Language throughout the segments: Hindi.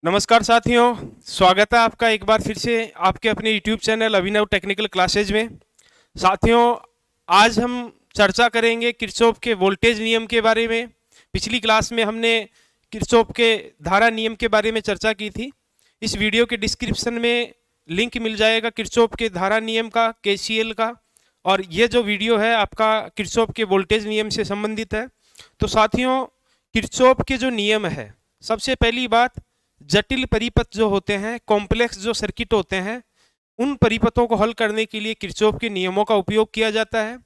नमस्कार साथियों, स्वागत है आपका एक बार फिर से आपके अपने YouTube चैनल अभिनव टेक्निकल क्लासेज में। साथियों, आज हम चर्चा करेंगे किरचॉफ के वोल्टेज नियम के बारे में। पिछली क्लास में हमने किरचॉफ के धारा नियम के बारे में चर्चा की थी। इस वीडियो के डिस्क्रिप्शन में लिंक मिल जाएगा किरचॉफ के धारा नियम का, KCL का, और ये जो वीडियो है आपका किरचॉफ के वोल्टेज नियम से संबंधित है। तो साथियों, किरचॉफ के जो नियम है, सबसे पहली बात, जटिल परिपथ जो होते हैं, कॉम्प्लेक्स जो सर्किट होते हैं, उन परिपथों को हल करने के लिए किरचॉफ के नियमों का उपयोग किया जाता है।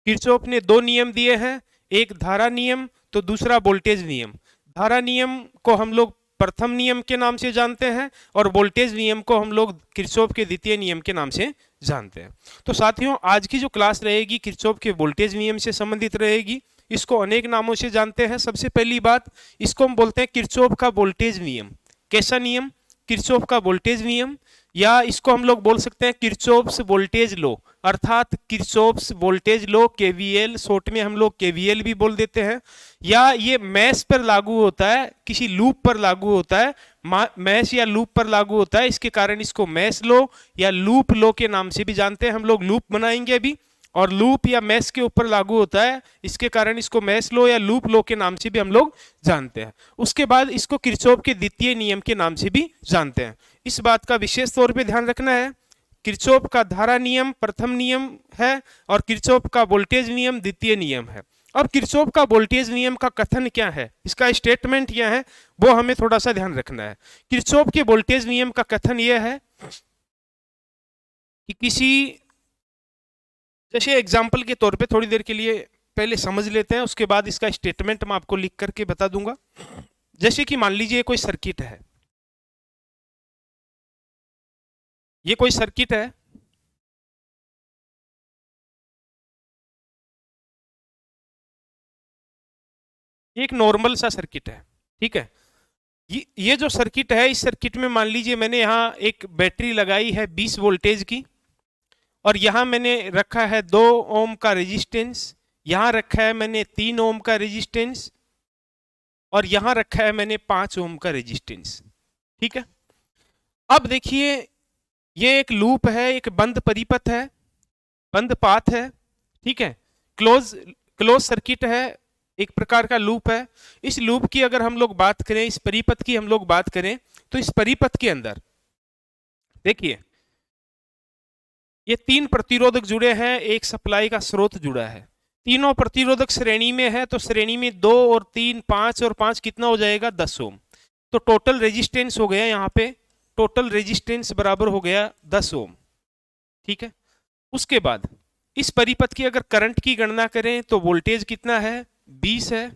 किरचॉफ ने दो नियम दिए हैं, एक धारा नियम तो दूसरा वोल्टेज नियम। धारा नियम को हम लोग प्रथम नियम के नाम से जानते हैं और वोल्टेज नियम को हम लोग किरचॉफ के द्वितीय नियम के नाम से जानते हैं। तो साथियों, आज की जो क्लास रहेगी किरचॉफ के वोल्टेज नियम से संबंधित रहेगी। इसको अनेक नामों से जानते हैं। सबसे पहली बात, इसको हम बोलते हैं किरचॉफ का वोल्टेज नियम। कैसा नियम? किरचॉफ का वोल्टेज नियम, या इसको हम लोग बोल सकते हैं किरचॉफ्स वोल्टेज लॉ, अर्थात Kirchhoff's voltage law, KVL, short में हम लोग KVL भी बोल देते हैं। या ये मैश पर लागू होता है, किसी लूप पर लागू होता है, मैश या लूप पर लागू होता है, इसके कारण इसको मैश लॉ या लूप लॉ के नाम से भी जानते हैं। हम लोग लूप बनाएंगे अभी, और लूप या मैश के ऊपर लागू होता है, इसके कारण इसको मैश लॉ या लूप लॉ के नाम से भी हम लोग जानते हैं। उसके बाद इसको किरचॉफ के द्वितीय नियम के नाम से भी जानते हैं। इस बात का विशेष तौर पे ध्यान रखना है, किरचॉफ का धारा नियम प्रथम नियम है और किरचॉफ का वोल्टेज नियम द्वितीय नियम है। अब किरचॉफ का वोल्टेज नियम का कथन क्या है, इसका स्टेटमेंट क्या है, वो हमें थोड़ा सा ध्यान रखना है। किरचॉफ के वोल्टेज नियम का कथन यह है कि किसी, जैसे एग्जाम्पल के तौर पे थोड़ी देर के लिए पहले समझ लेते हैं, उसके बाद इसका स्टेटमेंट मैं आपको लिख करके बता दूंगा। जैसे कि मान लीजिए कोई सर्किट है, ये कोई सर्किट है, ये एक नॉर्मल सा सर्किट है, ठीक है। ये जो सर्किट है, इस सर्किट में मान लीजिए मैंने यहाँ एक बैटरी लगाई है 20 वोल्टेज की, और यहाँ मैंने रखा है 2 ओम का रेजिस्टेंस, यहाँ रखा है मैंने 3 ओम का रेजिस्टेंस, और यहाँ रखा है मैंने 5 ओम का रेजिस्टेंस, ठीक है। अब देखिए, ये एक लूप है, एक बंद परिपथ है, बंद पाथ है, ठीक है, क्लोज सर्किट है, एक प्रकार का लूप है। इस लूप की अगर हम लोग बात करें, इस परिपथ की हम लोग बात करें, तो इस परिपथ के अंदर देखिए ये 3 प्रतिरोधक जुड़े हैं, एक सप्लाई का स्रोत जुड़ा है। तीनों प्रतिरोधक श्रेणी में है, तो श्रेणी में 2 और 3, 5 और 5 कितना हो जाएगा? 10 ओम। तो टोटल रेजिस्टेंस हो गया यहाँ पे, टोटल रेजिस्टेंस बराबर हो गया 10 ओम, ठीक है। उसके बाद इस परिपथ की अगर करंट की गणना करें तो वोल्टेज कितना है? 20 है,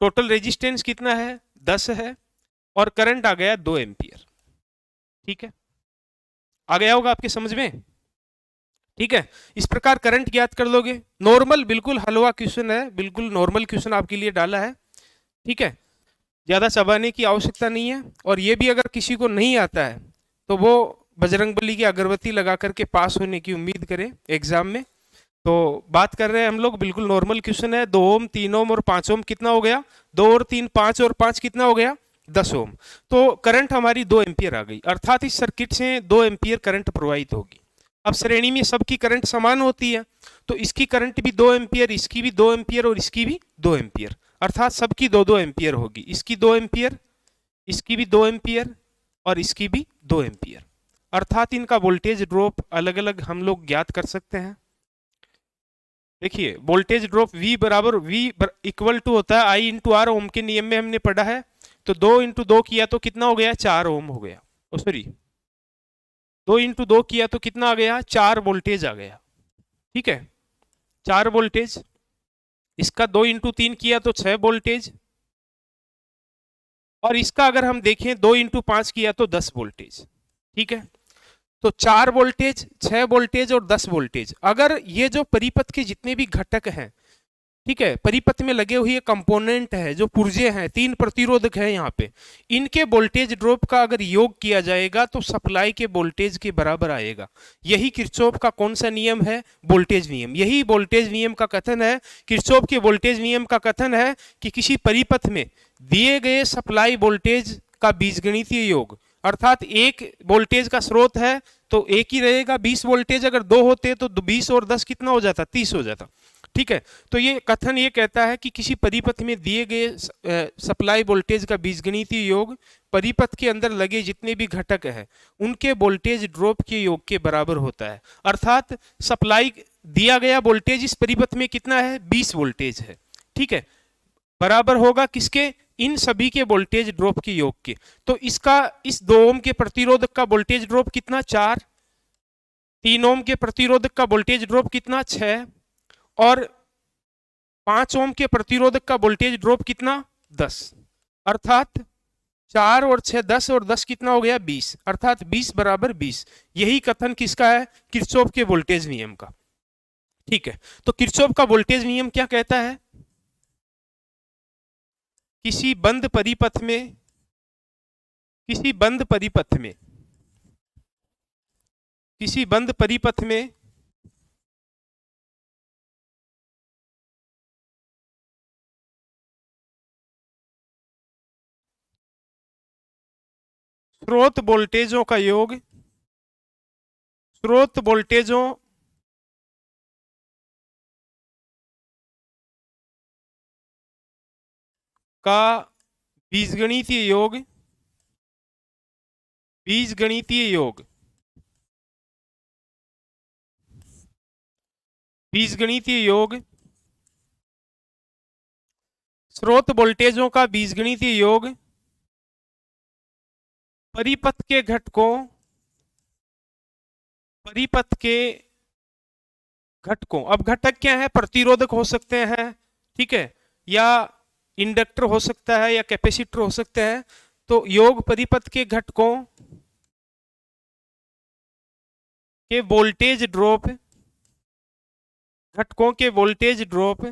टोटल रेजिस्टेंस कितना है? 10 है, और करंट आ गया 2 एम्पियर, ठीक है। आ गया होगा आपके समझ में, ठीक है। इस प्रकार करंट ज्ञात कर लोगे। नॉर्मल, बिल्कुल हलवा क्वेश्चन है, बिल्कुल नॉर्मल क्वेश्चन आपके लिए डाला है, ठीक है। ज्यादा चबाने की आवश्यकता नहीं है, और ये भी अगर किसी को नहीं आता है तो वो बजरंगबली की अगरबत्ती लगा करके पास होने की उम्मीद करें एग्जाम में। तो बात कर रहे हैं हम लोग, बिल्कुल नॉर्मल क्वेश्चन है। 2 ओम, 3 ओम और 5 ओम कितना हो गया? 2 और 3, 5 और 5 कितना हो गया? 10 ओम। तो करंट हमारी 2 एम्पियर आ गई, अर्थात इस सर्किट से 2 एम्पियर करंट प्रवाहित होगी। अब श्रेणी में सबकी करंट समान होती है, तो इसकी करंट भी 2 एम्पियर, इसकी भी 2 एम्पियर और इसकी भी 2 एम्पियर, अर्थात सबकी 2-2 एम्पियर होगी। इसकी 2 एम्पियर, इसकी भी 2 एम्पियर और इसकी भी 2 एम्पियर, अर्थात इनका वोल्टेज ड्रॉप अलग अलग हम लोग ज्ञात कर सकते हैं। देखिए, voltage drop V equal to होता है I इंटू आर, ओम के नियम में हमने पढ़ा है। तो 2 इंटू 2 किया तो कितना हो गया? 4 ओम हो गया। सॉरी, 2 इंटू 2 किया तो कितना आ गया? 4 वोल्टेज आ गया, ठीक है, 4 वोल्टेज। इसका 2 इंटू 3 किया तो 6 वोल्टेज, और इसका अगर हम देखें 2 इंटू 5 किया तो 10 वोल्टेज, ठीक है। तो 4 वोल्टेज, 6 वोल्टेज और 10 वोल्टेज। अगर ये जो परिपथ के जितने भी घटक हैं, ठीक है, परिपथ में लगे हुए कंपोनेंट है, जो पुर्जे हैं, 3 प्रतिरोधक है यहाँ पे, इनके वोल्टेज ड्रॉप का अगर योग किया जाएगा तो सप्लाई के वोल्टेज के बराबर आएगा। यही किरचॉफ का कौन सा नियम है? वोल्टेज नियम। यही वोल्टेज नियम का कथन है, किरचॉफ के वोल्टेज नियम का कथन है कि किसी परिपथ में दिए गए सप्लाई वोल्टेज का बीजगणितीय योग, अर्थात एक वोल्टेज का स्रोत है तो एक ही रहेगा 20 वोल्टेज, अगर दो होते तो 20 और 10 कितना हो जाता, 30 हो जाता। ठीक है, तो ये कथन ये कहता है कि किसी परिपथ में दिए गए सप्लाई वोल्टेज का बीजगणितीय योग परिपथ के अंदर लगे जितने भी घटक हैं उनके वोल्टेज ड्रॉप के योग के बराबर होता है। अर्थात सप्लाई दिया गया वोल्टेज इस परिपथ में कितना है, 20 वोल्टेज है। ठीक है, बराबर होगा किसके, इन सभी के वोल्टेज ड्रॉप के योग के। तो इसका इस 2 ओम के प्रतिरोधक का वोल्टेज ड्रॉप कितना, 4, 3 ओम के प्रतिरोधक का वोल्टेज ड्रॉप कितना, 6, और 5 ओम के प्रतिरोधक का वोल्टेज ड्रॉप कितना, 10। अर्थात 4 और 6 10 और 10 कितना हो गया, 20, अर्थात 20 बराबर 20। यही कथन किसका है, किरचॉफ के वोल्टेज नियम का। ठीक है, तो किरचॉफ का वोल्टेज नियम क्या कहता है, किसी बंद परिपथ में, किसी बंद परिपथ में, किसी बंद परिपथ में स्रोत वोल्टेजों का योग, स्रोत वोल्टेजों का बीजगणितीय योग, बीजगणितीय योग, बीजगणितीय योग, स्रोत वोल्टेजों का बीजगणितीय योग परिपथ के घटकों, परिपथ के घटकों, अब घटक क्या है, प्रतिरोधक हो सकते हैं, ठीक है, या इंडक्टर हो सकता है, या कैपेसिटर हो सकते हैं। तो योग परिपथ के घटकों के वोल्टेज ड्रॉप, घटकों के वोल्टेज ड्रॉप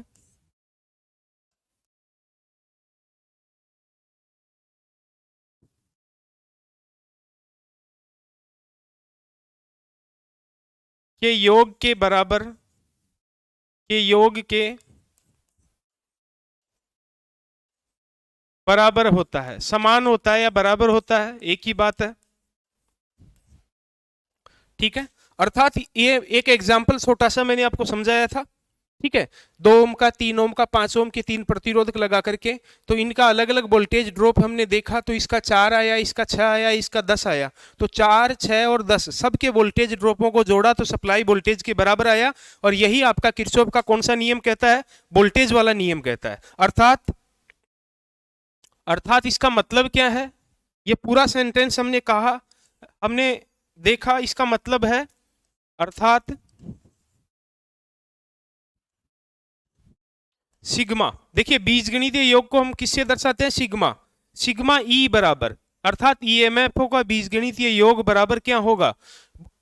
के योग के बराबर, के योग के बराबर होता है, समान होता है या बराबर होता है, एक ही बात है। ठीक है, अर्थात ये एक एग्जाम्पल छोटा सा मैंने आपको समझाया था। ठीक है, 2 ओम का, 3 ओम का, 5 ओम के 3 प्रतिरोधक लगा करके, तो इनका अलग अलग वोल्टेज ड्रॉप हमने देखा, तो इसका 4 आया, इसका 6 आया, इसका 10 आया। तो 4, 6 और 10 सबके वोल्टेज ड्रॉपों को जोड़ा तो सप्लाई वोल्टेज के बराबर आया। और यही आपका किरचॉफ का कौन सा नियम कहता है, वोल्टेज वाला नियम कहता है। अर्थात इसका मतलब क्या है, ये पूरा सेंटेंस हमने कहा, हमने देखा, इसका मतलब है, अर्थात सिग्मा, देखिए बीजगणितीय योग को हम किससे दर्शाते हैं, सिग्मा, सिग्मा ई बराबर, अर्थात ईएमएफ का बीजगणितीय योग बराबर क्या होगा,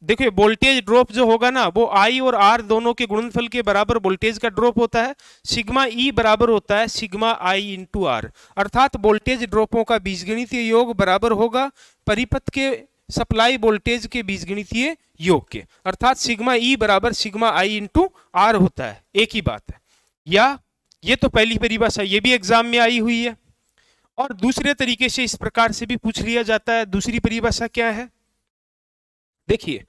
देखिए वोल्टेज ड्रॉप जो होगा ना वो आई और आर दोनों के गुणनफल के बराबर वोल्टेज का ड्रॉप होता है। सिग्मा ई बराबर होता है सिग्मा आई इंटू आर, अर्थात वोल्टेज ड्रॉपों का बीजगणितीय योग बराबर होगा परिपथ के सप्लाई वोल्टेज के बीजगणितीय योग के, अर्थात सिग्मा ई बराबर सिग्मा आई इंटू आर होता है, एक ही बात है। या ये तो पहली परिभाषा, ये भी एग्जाम में आई हुई है। और दूसरे तरीके से इस प्रकार से भी पूछ लिया जाता है, दूसरी परिभाषा क्या है, देखिए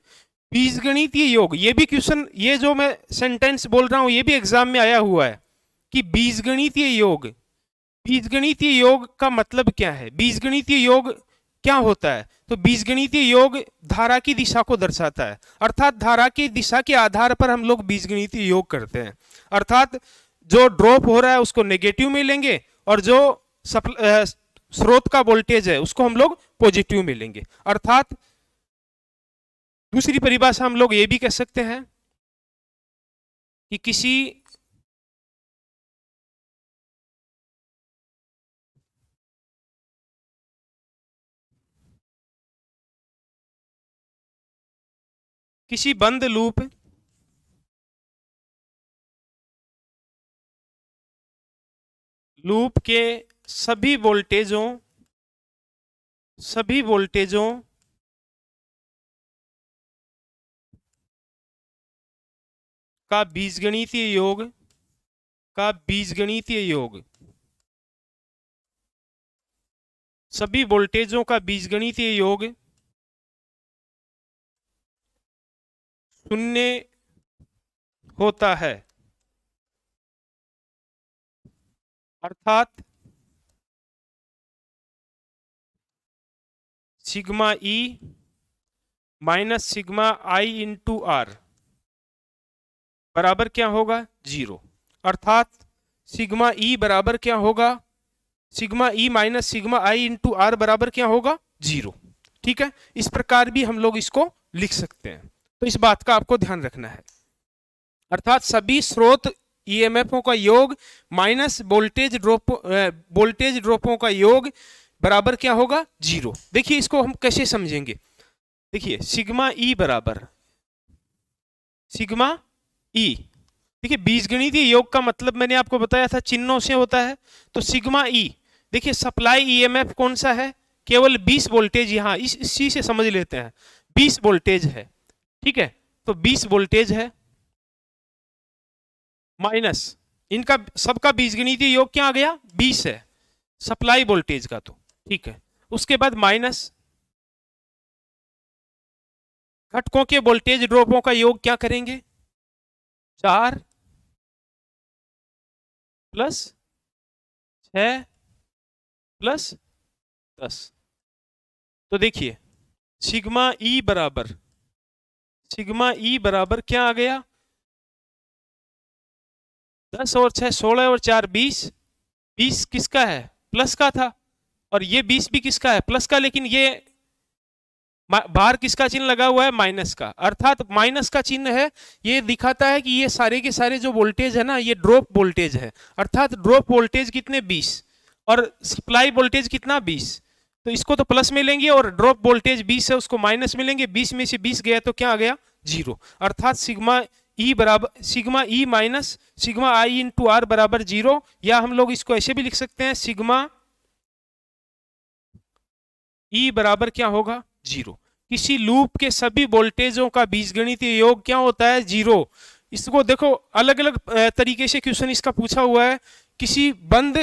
बीजगणितीय योग, ये भी क्वेश्चन, ये जो मैं सेंटेंस बोल रहा हूं ये भी एग्जाम में आया हुआ है कि बीजगणितीय योग, बीजगणितीय योग का मतलब क्या है, बीजगणितीय योग क्या होता है, तो बीजगणितीय योग धारा की दिशा को दर्शाता है, अर्थात धारा की दिशा के आधार पर हम लोग बीजगणितीय योग करते हैं। अर्थात जो ड्रॉप हो रहा है उसको नेगेटिव में लेंगे और जो स्रोत का वोल्टेज है उसको हम लोग पॉजिटिव में लेंगे। अर्थात दूसरी परिभाषा हम लोग ये भी कह सकते हैं कि किसी बंद लूप के सभी वोल्टेजों का बीजगणितीय योग, का बीजगणितीय योग सभी वोल्टेजों का बीजगणितीय योग शून्य होता है, अर्थात sigma E minus sigma I into R बराबर क्या होगा? 0। अर्थात सिग्मा ई बराबर क्या होगा? Sigma E minus sigma I into R बराबर क्या होगा? 0। ठीक है, इस प्रकार भी हम लोग इसको लिख सकते हैं, तो इस बात का आपको ध्यान रखना है। अर्थात सभी स्रोत ईएमएफओं का योग माइनस वोल्टेज ड्रॉपों का योग बराबर क्या होगा? 0। देखिए इसको हम कैसे समझेंगे। देखिए सिग्मा ई बराबर सिग्मा ई, देखिए बीजगणितीय योग का मतलब मैंने आपको बताया था चिन्हों से होता है। तो सिग्मा ई, देखिए सप्लाई ईएमएफ कौन सा है? केवल 20 वोल्टेज, यहाँ इसी से समझ लेते हैं, 20 वोल्टेज है। ठीक है, तो 20 वोल्टेज है माइनस इनका सबका बीजगणितीय योग क्या आ गया? 20 है सप्लाई वोल्टेज का। तो ठीक है, उसके बाद माइनस घटकों के वोल्टेज ड्रॉपों का योग क्या करेंगे? 4 प्लस 6 प्लस 10। तो देखिए सिग्मा ई बराबर क्या आ गया? 10 और 6 16 और 4 20। 20 किसका है? प्लस का था, और ये 20 भी किसका है? प्लस का, लेकिन ये बाहर किसका चिन्ह लगा हुआ है? माइनस का। अर्थात माइनस का चिन्ह है, ये दिखाता है कि ये सारे के सारे जो वोल्टेज है ना, ये ड्रॉप वोल्टेज है। अर्थात ड्रॉप वोल्टेज कितने? 20, और सप्लाई वोल्टेज कितना? 20। तो इसको तो प्लस में लेंगे, और ड्रॉप वोल्टेज 20 है उसको माइनस में लेंगे। 20 में से 20 गया तो क्या आ गया? 0। अर्थात sigma E minus sigma I into R बराबर 0, या हम लोग इसको ऐसे भी लिख सकते हैं, सिग्मा ई बराबर क्या होगा? 0। किसी लूप के सभी वोल्टेजों का बीजगणितीय योग क्या होता है? 0। इसको देखो अलग अलग तरीके से क्वेश्चन इसका पूछा हुआ है। किसी बंद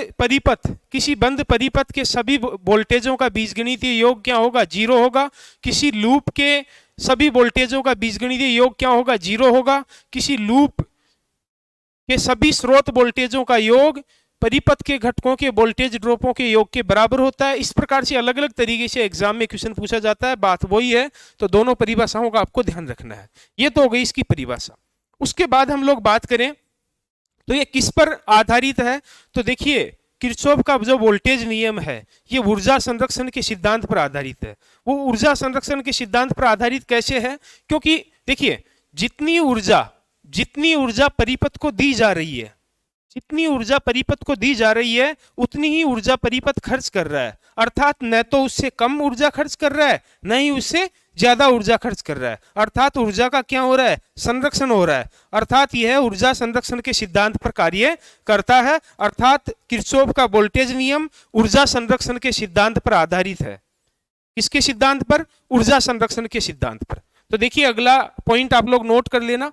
परिपथ के सभी वोल्टेजों का बीजगणितीय योग क्या होगा? 0 होगा। किसी लूप के सभी वोल्टेजों का बीजगणितीय योग क्या होगा? 0 होगा। किसी लूप के सभी स्रोत वोल्टेजों का योग परिपथ के घटकों के वोल्टेज ड्रॉपों के योग के बराबर होता है। इस प्रकार से अलग अलग तरीके से एग्जाम में क्वेश्चन पूछा जाता है, बात वही है। तो दोनों परिभाषाओं का आपको ध्यान रखना है। ये तो हो गई इसकी परिभाषा। उसके बाद हम लोग बात करें तो ये किस पर आधारित है? तो देखिए किरचॉफ का जो वोल्टेज नियम है, ये ऊर्जा संरक्षण के सिद्धांत पर आधारित है। वो ऊर्जा संरक्षण के सिद्धांत पर आधारित कैसे है? क्योंकि देखिए जितनी ऊर्जा परिपथ को दी जा रही है, जितनी ऊर्जा परिपथ को दी जा रही है, उतनी ही ऊर्जा परिपथ खर्च कर रहा है। अर्थात न तो उससे कम ऊर्जा खर्च कर रहा है, न ही उससे ज्यादा ऊर्जा खर्च कर रहा है। अर्थात ऊर्जा का क्या हो रहा है? संरक्षण हो रहा है। अर्थात यह ऊर्जा संरक्षण के सिद्धांत पर कार्य करता है। अर्थात किरचॉफ का वोल्टेज नियम ऊर्जा संरक्षण के सिद्धांत पर आधारित है। किसके सिद्धांत पर? ऊर्जा संरक्षण के सिद्धांत पर। तो देखिए अगला पॉइंट आप लोग नोट कर लेना,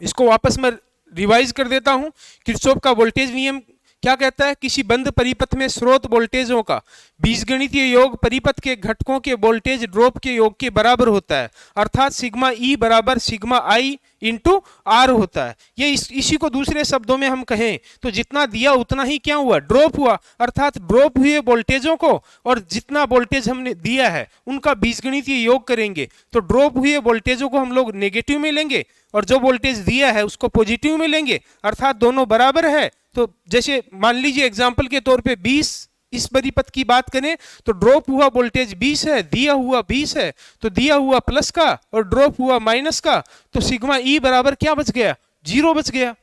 इसको वापस मैं रिवाइज कर देता हूं। किरचॉफ का वोल्टेज नियम क्या कहता है? किसी बंद परिपथ में स्रोत वोल्टेजों का बीजगणितीय योग परिपथ के घटकों के वोल्टेज ड्रॉप के योग के बराबर होता है। अर्थात सिग्मा ई बराबर सिग्मा आई इंटू आर होता है। ये इसी को दूसरे शब्दों में हम कहें तो जितना दिया उतना ही क्या हुआ? ड्रॉप हुआ। अर्थात ड्रॉप हुए वोल्टेजों को और जितना वोल्टेज हमने दिया है उनका बीजगणितीय योग करेंगे तो ड्रॉप हुए वोल्टेजों को हम लोग नेगेटिव में लेंगे और जो वोल्टेज दिया है उसको पॉजिटिव में लेंगे। अर्थात दोनों बराबर है। तो जैसे मान लीजिए एग्जाम्पल के तौर पे 20 इस परिपथ की बात करें तो ड्रॉप हुआ वोल्टेज 20 है, दिया हुआ 20 है, तो दिया हुआ प्लस का और ड्रॉप हुआ माइनस का, तो सिग्मा ई बराबर क्या बच गया? 0 बच गया।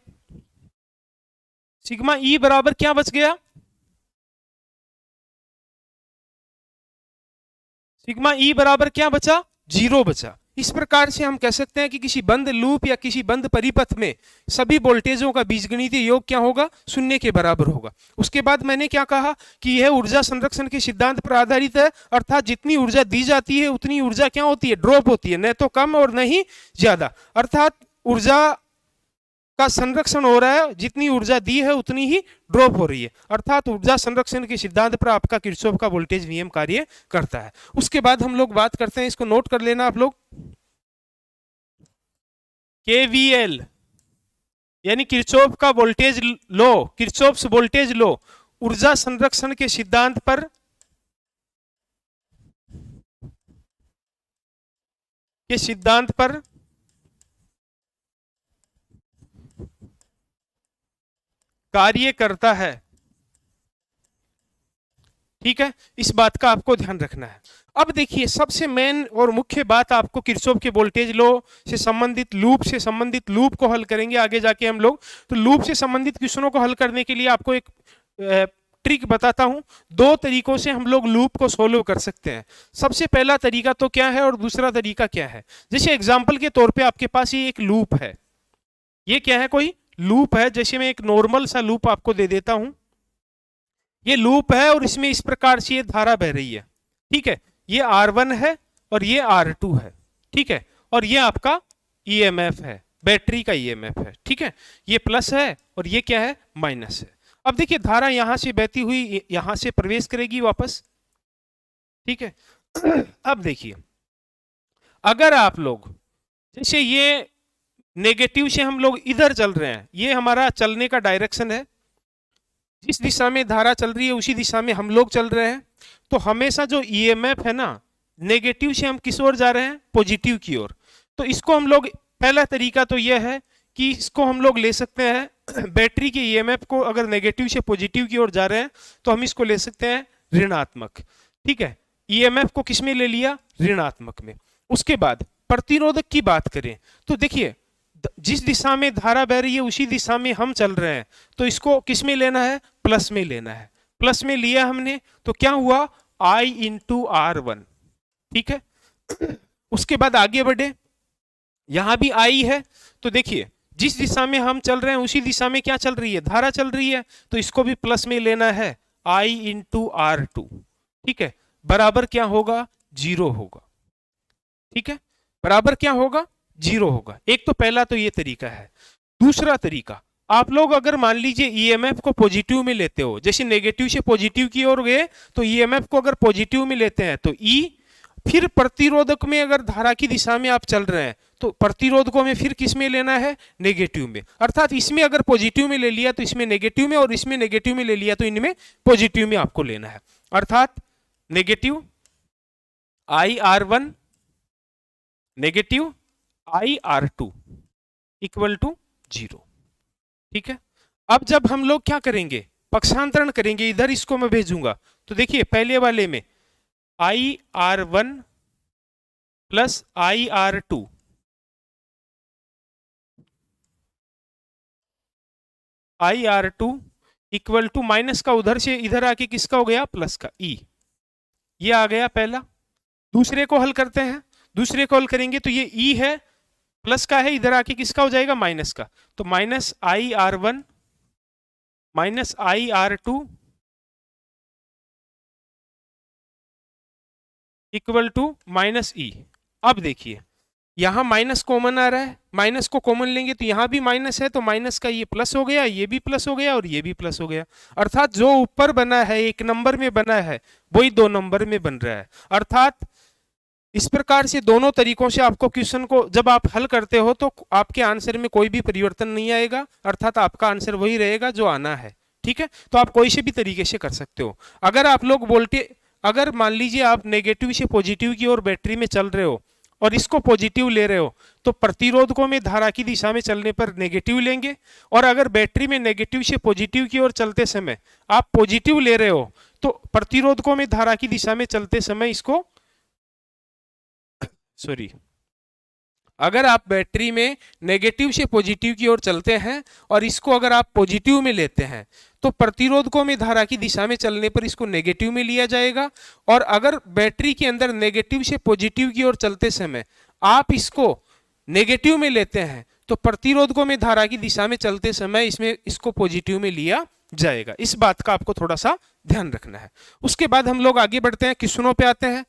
सिग्मा ई बराबर क्या बच गया? सिग्मा ई बराबर क्या बचा? 0 बचा। इस प्रकार से हम कह सकते हैं कि किसी बंद लूप या किसी बंद परिपथ में सभी वोल्टेजों का बीजगणितीय योग क्या होगा? 0 के बराबर होगा। उसके बाद मैंने क्या कहा कि यह ऊर्जा संरक्षण के सिद्धांत पर आधारित है। अर्थात जितनी ऊर्जा दी जाती है उतनी ऊर्जा क्या होती है? ड्रॉप होती है, न तो कम और न ही ज्यादा। अर्थात ऊर्जा का संरक्षण हो रहा है, जितनी ऊर्जा दी है उतनी ही ड्रॉप हो रही है, अर्थात ऊर्जा संरक्षण के सिद्धांत पर आपका किरचॉफ का वोल्टेज नियम कार्य करता है। उसके बाद हम लोग बात करते हैं, इसको नोट कर लेना आप लोग, केवीएल यानी किरचॉफ का वोल्टेज लो, किरचॉफ्स वोल्टेज लो ऊर्जा संरक्षण के सिद्धांत पर कार्य करता है। ठीक है, इस बात का आपको ध्यान रखना है। अब देखिए सबसे मेन और मुख्य बात, आपको किरचॉफ के वोल्टेज लॉ से संबंधित लूप को हल करेंगे आगे जाके हम लोग। तो लूप से संबंधित क्वेश्चनों को हल करने के लिए आपको एक ट्रिक बताता हूं। दो तरीकों से हम लोग लूप को सोल्व कर सकते हैं। सबसे पहला तरीका तो क्या है और दूसरा तरीका क्या है। जैसे एग्जाम्पल के तौर पे आपके पास ये एक लूप है, ये क्या है, कोई लूप है। जैसे मैं एक नॉर्मल सा लूप आपको दे देता हूं, ये लूप है और इसमें इस प्रकार से ये धारा बह रही है। ठीक है, ये R1 है और ये R2 है। ठीक है, और ये आपका EMF है, बैटरी का EMF है। ठीक है, ये प्लस है और ये क्या है, माइनस है। अब देखिए धारा यहां से बहती हुई यहां से प्रवेश करेगी वापस। ठीक है, अब देखिए अगर आप लोग जैसे ये नेगेटिव से हम लोग इधर चल रहे हैं, ये हमारा चलने का डायरेक्शन है, जिस दिशा में धारा चल रही है उसी दिशा में हम लोग चल रहे हैं। तो हमेशा जो EMF है ना, नेगेटिव से हम किस ओर जा रहे हैं, पॉजिटिव की ओर। तो इसको हम लोग, पहला तरीका तो यह है कि इसको हम लोग ले सकते हैं बैटरी के EMF को, अगर नेगेटिव से पॉजिटिव की ओर जा रहे हैं तो हम इसको ले सकते हैं ऋणात्मक। ठीक है, EMF को किस में ले लिया, ऋणात्मक में। उसके बाद प्रतिरोधक की बात करें तो देखिए जिस दिशा में धारा बह रही है उसी दिशा में हम चल रहे हैं, तो इसको किस में लेना है, प्लस में लेना है। प्लस में लिया हमने तो क्या हुआ, I इंटू R1। ठीक है, उसके बाद आगे बढ़े, यहां भी I है, तो देखिए जिस दिशा में हम चल रहे हैं उसी दिशा में क्या चल रही है, धारा चल रही है, तो इसको भी प्लस में लेना है, I इंटू R2। ठीक है, बराबर क्या होगा, 0 होगा। ठीक है, बराबर क्या होगा, 0 होगा। एक तो पहला तो ये तरीका है। दूसरा तरीका, आप लोग अगर मान लीजिए EMF को पॉजिटिव में लेते हो, जैसे नेगेटिव से पॉजिटिव की ओर गए तो EMF को अगर पॉजिटिव में लेते हैं तो E, फिर प्रतिरोधक में अगर धारा की दिशा में आप चल रहे हैं तो प्रतिरोधकों में फिर किस में लेना है, नेगेटिव में। अर्थात इसमें अगर पॉजिटिव में ले लिया तो इसमें नेगेटिव में, और इसमें नेगेटिव में ले लिया तो इनमें पॉजिटिव में आपको लेना है। अर्थात negative IR1 negative IR2 equal to 0। ठीक है, अब जब हम लोग क्या करेंगे, पक्षांतरण करेंगे, इधर इसको मैं भेजूंगा, तो देखिए पहले वाले में IR1 plus IR2 equal to minus का उधर से इधर आके किसका हो गया, प्लस का, E। ये आ गया पहला। दूसरे को हल करते हैं, दूसरे को हल करेंगे तो ये E है, प्लस का है, इधर आके किसका हो जाएगा, माइनस का, तो minus IR1 minus IR2 equal to minus E। अब देखिए यहां माइनस कॉमन आ रहा है, माइनस को कॉमन लेंगे तो यहां भी माइनस है, तो माइनस का ये प्लस हो गया, ये भी प्लस हो गया और ये भी प्लस हो गया। अर्थात जो ऊपर बना है 1 नंबर में बना है वही 2 नंबर में बन रहा है। अर्थात इस प्रकार से दोनों तरीकों से आपको क्वेश्चन को जब आप हल करते हो तो आपके आंसर में कोई भी परिवर्तन नहीं आएगा, अर्थात आपका आंसर वही रहेगा जो आना है। ठीक है, तो आप कोई से भी तरीके से कर सकते हो। अगर आप लोग अगर मान लीजिए आप नेगेटिव से पॉजिटिव की ओर बैटरी में चल रहे हो और इसको पॉजिटिव ले रहे हो, तो प्रतिरोधकों में धारा की दिशा में चलने पर नेगेटिव लेंगे, और अगर बैटरी में नेगेटिव से पॉजिटिव की ओर चलते समय आप पॉजिटिव ले रहे हो तो प्रतिरोधकों में धारा की दिशा में चलते समय इसको अगर आप बैटरी में नेगेटिव से पॉजिटिव की ओर चलते हैं और इसको अगर आप पॉजिटिव में लेते हैं तो प्रतिरोधकों में धारा की दिशा में चलने पर इसको नेगेटिव में लिया जाएगा, और अगर बैटरी के अंदर नेगेटिव से पॉजिटिव की ओर चलते समय आप इसको नेगेटिव में लेते हैं तो प्रतिरोधकों में धारा की दिशा में चलते समय इसको पॉजिटिव में लिया जाएगा। इस बात का आपको थोड़ा सा ध्यान रखना है। उसके बाद हम लोग आगे बढ़ते हैं, क्वेश्चनों पे आते हैं।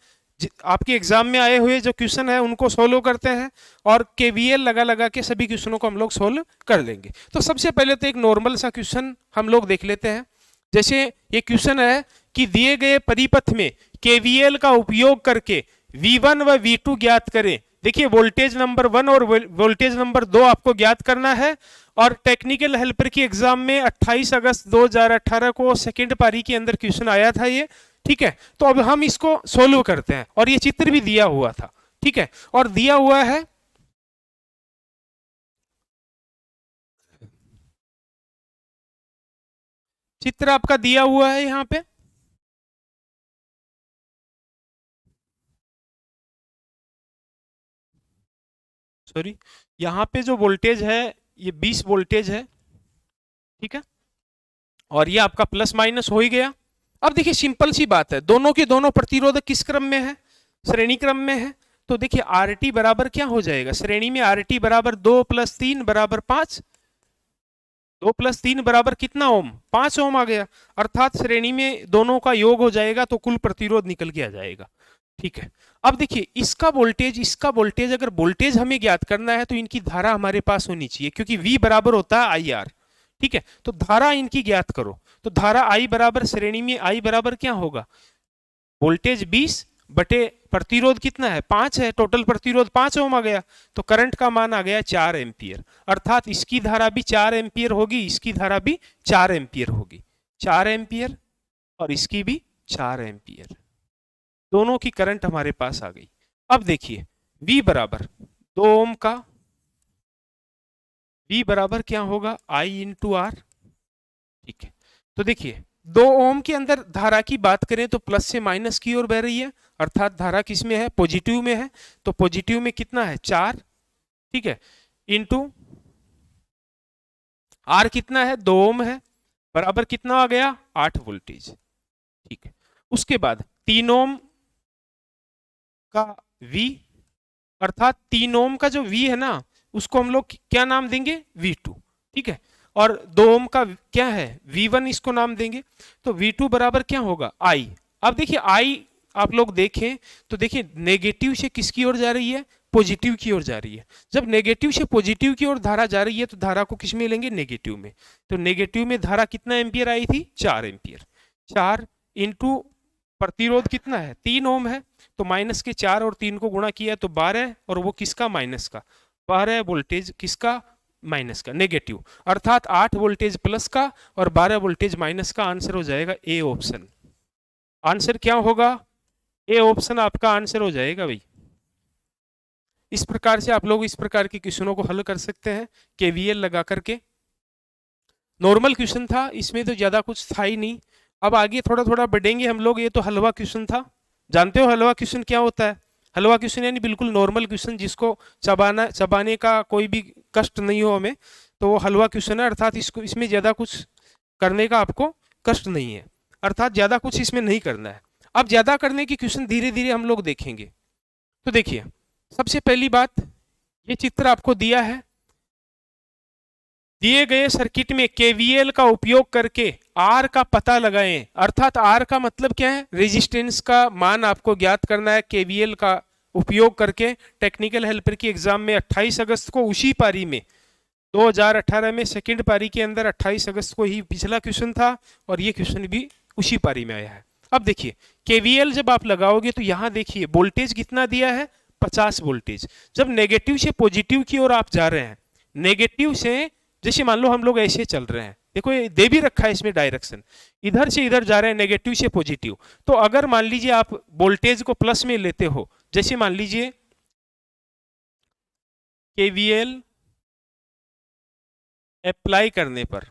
आपके एग्जाम में आए हुए जो क्वेश्चन है उनको सोल्व करते हैं और केवीएल लगा लगा के सभी क्वेश्चनों को हम लोग सोल्व कर लेंगे। तो सबसे पहले तो एक नॉर्मल सा क्वेश्चन हम लोग देख लेते हैं। जैसे ये क्वेश्चन है कि दिए गए परिपथ में केवीएल का उपयोग करके V1 व V2 ज्ञात करें। देखिए वोल्टेज नंबर 1 और वोल्टेज नंबर 2 आपको ज्ञात करना है और टेक्निकल हेल्पर की एग्जाम में 28 अगस्त 2018 को सेकेंड पारी के अंदर क्वेश्चन आया था ये। ठीक है, तो अब हम इसको सोल्व करते हैं और ये चित्र भी दिया हुआ था। ठीक है, और दिया हुआ है चित्र आपका दिया हुआ है यहाँ पे। सॉरी, यहाँ पे जो वोल्टेज है ये 20 वोल्टेज है। ठीक है, और ये आपका प्लस माइनस हो ही गया। अब देखिए सिंपल सी बात है, दोनों के दोनों प्रतिरोधक किस क्रम में है? श्रेणी क्रम में है। तो देखिए आर टी बराबर क्या हो जाएगा श्रेणी में? आर टी बराबर 2 + 3 = 5। 2 + 3 बराबर कितना ओम? 5 ओम आ गया। अर्थात श्रेणी में दोनों का योग हो जाएगा तो कुल प्रतिरोध निकल के आ जाएगा। ठीक है, अब देखिए इसका वोल्टेज अगर वोल्टेज हमें ज्ञात करना है तो इनकी धारा हमारे पास होनी चाहिए, क्योंकि V बराबर होता है IR। ठीक है, तो धारा इनकी ज्ञात करो। तो धारा I बराबर श्रेणी में I बराबर क्या होगा? वोल्टेज 20 बटे प्रतिरोध कितना है? 5 है। टोटल प्रतिरोध 5 ओम आ गया, तो करंट का मान आ गया 4 एम्पियर। अर्थात इसकी धारा भी 4 एम्पियर होगी, इसकी धारा भी 4 एम्पियर होगी। 4 एम्पियर और इसकी भी 4 एम्पियर, दोनों की करंट हमारे पास आ गई। अब देखिए V बराबर 2 ओम का V बराबर क्या होगा? I × R। ठीक है, तो देखिए 2 ओम के अंदर धारा की बात करें तो प्लस से माइनस की ओर बह रही है, अर्थात धारा किस में है? पॉजिटिव में है। तो पॉजिटिव में कितना है? 4। ठीक है, इंटू आर कितना है? 2 ओम है, बराबर कितना आ गया? 8 वोल्टेज। ठीक है, उसके बाद 3 ओम का V, अर्थात 3 ओम का जो V है ना उसको हम लोग क्या नाम देंगे? V2। ठीक है, और 2 ओम का क्या है? V1, इसको नाम देंगे। तो V2 बराबर क्या होगा? I। अब देखिए I आप लोग देखें तो देखिए नेगेटिव से किसकी ओर जा रही है? पॉजिटिव की ओर जा रही है। जब नेगेटिव से पॉजिटिव की ओर धारा जा रही है तो धारा को किस में लेंगे? नेगेटिव में। तो नेगेटिव में धारा कितना एम्पियर आई थी? 4 एम्पियर। 4 इंटू प्रतिरोध कितना है? 3 ओम है, तो माइनस के 4 और 3 को गुणा किया तो 12, और वो किसका? माइनस का। 12 वोल्टेज किसका? माइनस का, नेगेटिव। अर्थात 8 वोल्टेज प्लस का और 12 वोल्टेज माइनस का। आंसर हो जाएगा ए ऑप्शन। आंसर क्या होगा? ए ऑप्शन आपका आंसर हो जाएगा भाई। इस प्रकार से आप लोग इस प्रकार के क्वेश्चनों को हल कर सकते हैं केवीएल लगा करके। नॉर्मल क्वेश्चन था, इसमें तो ज्यादा कुछ था ही नहीं। अब आगे थोड़ा थोड़ा बढ़ेंगे हम लोग। ये तो हलवा क्वेश्चन था, जानते हो हलवा क्वेश्चन क्या होता है? हलवा क्वेश्चन यानी बिल्कुल नॉर्मल क्वेश्चन, जिसको चबाने का कोई भी कष्ट नहीं हो हमें, तो वो हलवा क्वेश्चन है। अर्थात इसको इसमें ज्यादा कुछ करने का आपको कष्ट नहीं है, अर्थात ज्यादा कुछ इसमें नहीं करना है। अब ज्यादा करने की क्वेश्चन धीरे धीरे हम लोग देखेंगे। तो देखिए सबसे पहली बात, ये चित्र आपको दिया है। दिए गए सर्किट में केवीएल का उपयोग करके आर का पता लगाएं। अर्थात आर का मतलब क्या है? रेजिस्टेंस का मान आपको ज्ञात करना है केवीएल का उपयोग करके। टेक्निकल हेल्पर की एग्जाम में 28 अगस्त को उसी पारी में 2018 में सेकंड पारी के अंदर 28 अगस्त को ही पिछला क्वेश्चन था और ये क्वेश्चन भी उसी पारी में आया है। अब देखिए केवीएल जब आप लगाओगे तो यहाँ देखिए वोल्टेज कितना दिया है? 50 वोल्टेज। जब नेगेटिव से पॉजिटिव की ओर आप जा रहे हैं, नेगेटिव से जैसे मान लो हम लोग ऐसे चल रहे हैं, देखो ये दे भी रखा है इसमें डायरेक्शन, इधर से इधर जा रहे हैं नेगेटिव से पॉजिटिव। तो अगर मान लीजिए आप वोल्टेज को प्लस में लेते हो, जैसे मान लीजिए केवीएल अप्लाई करने पर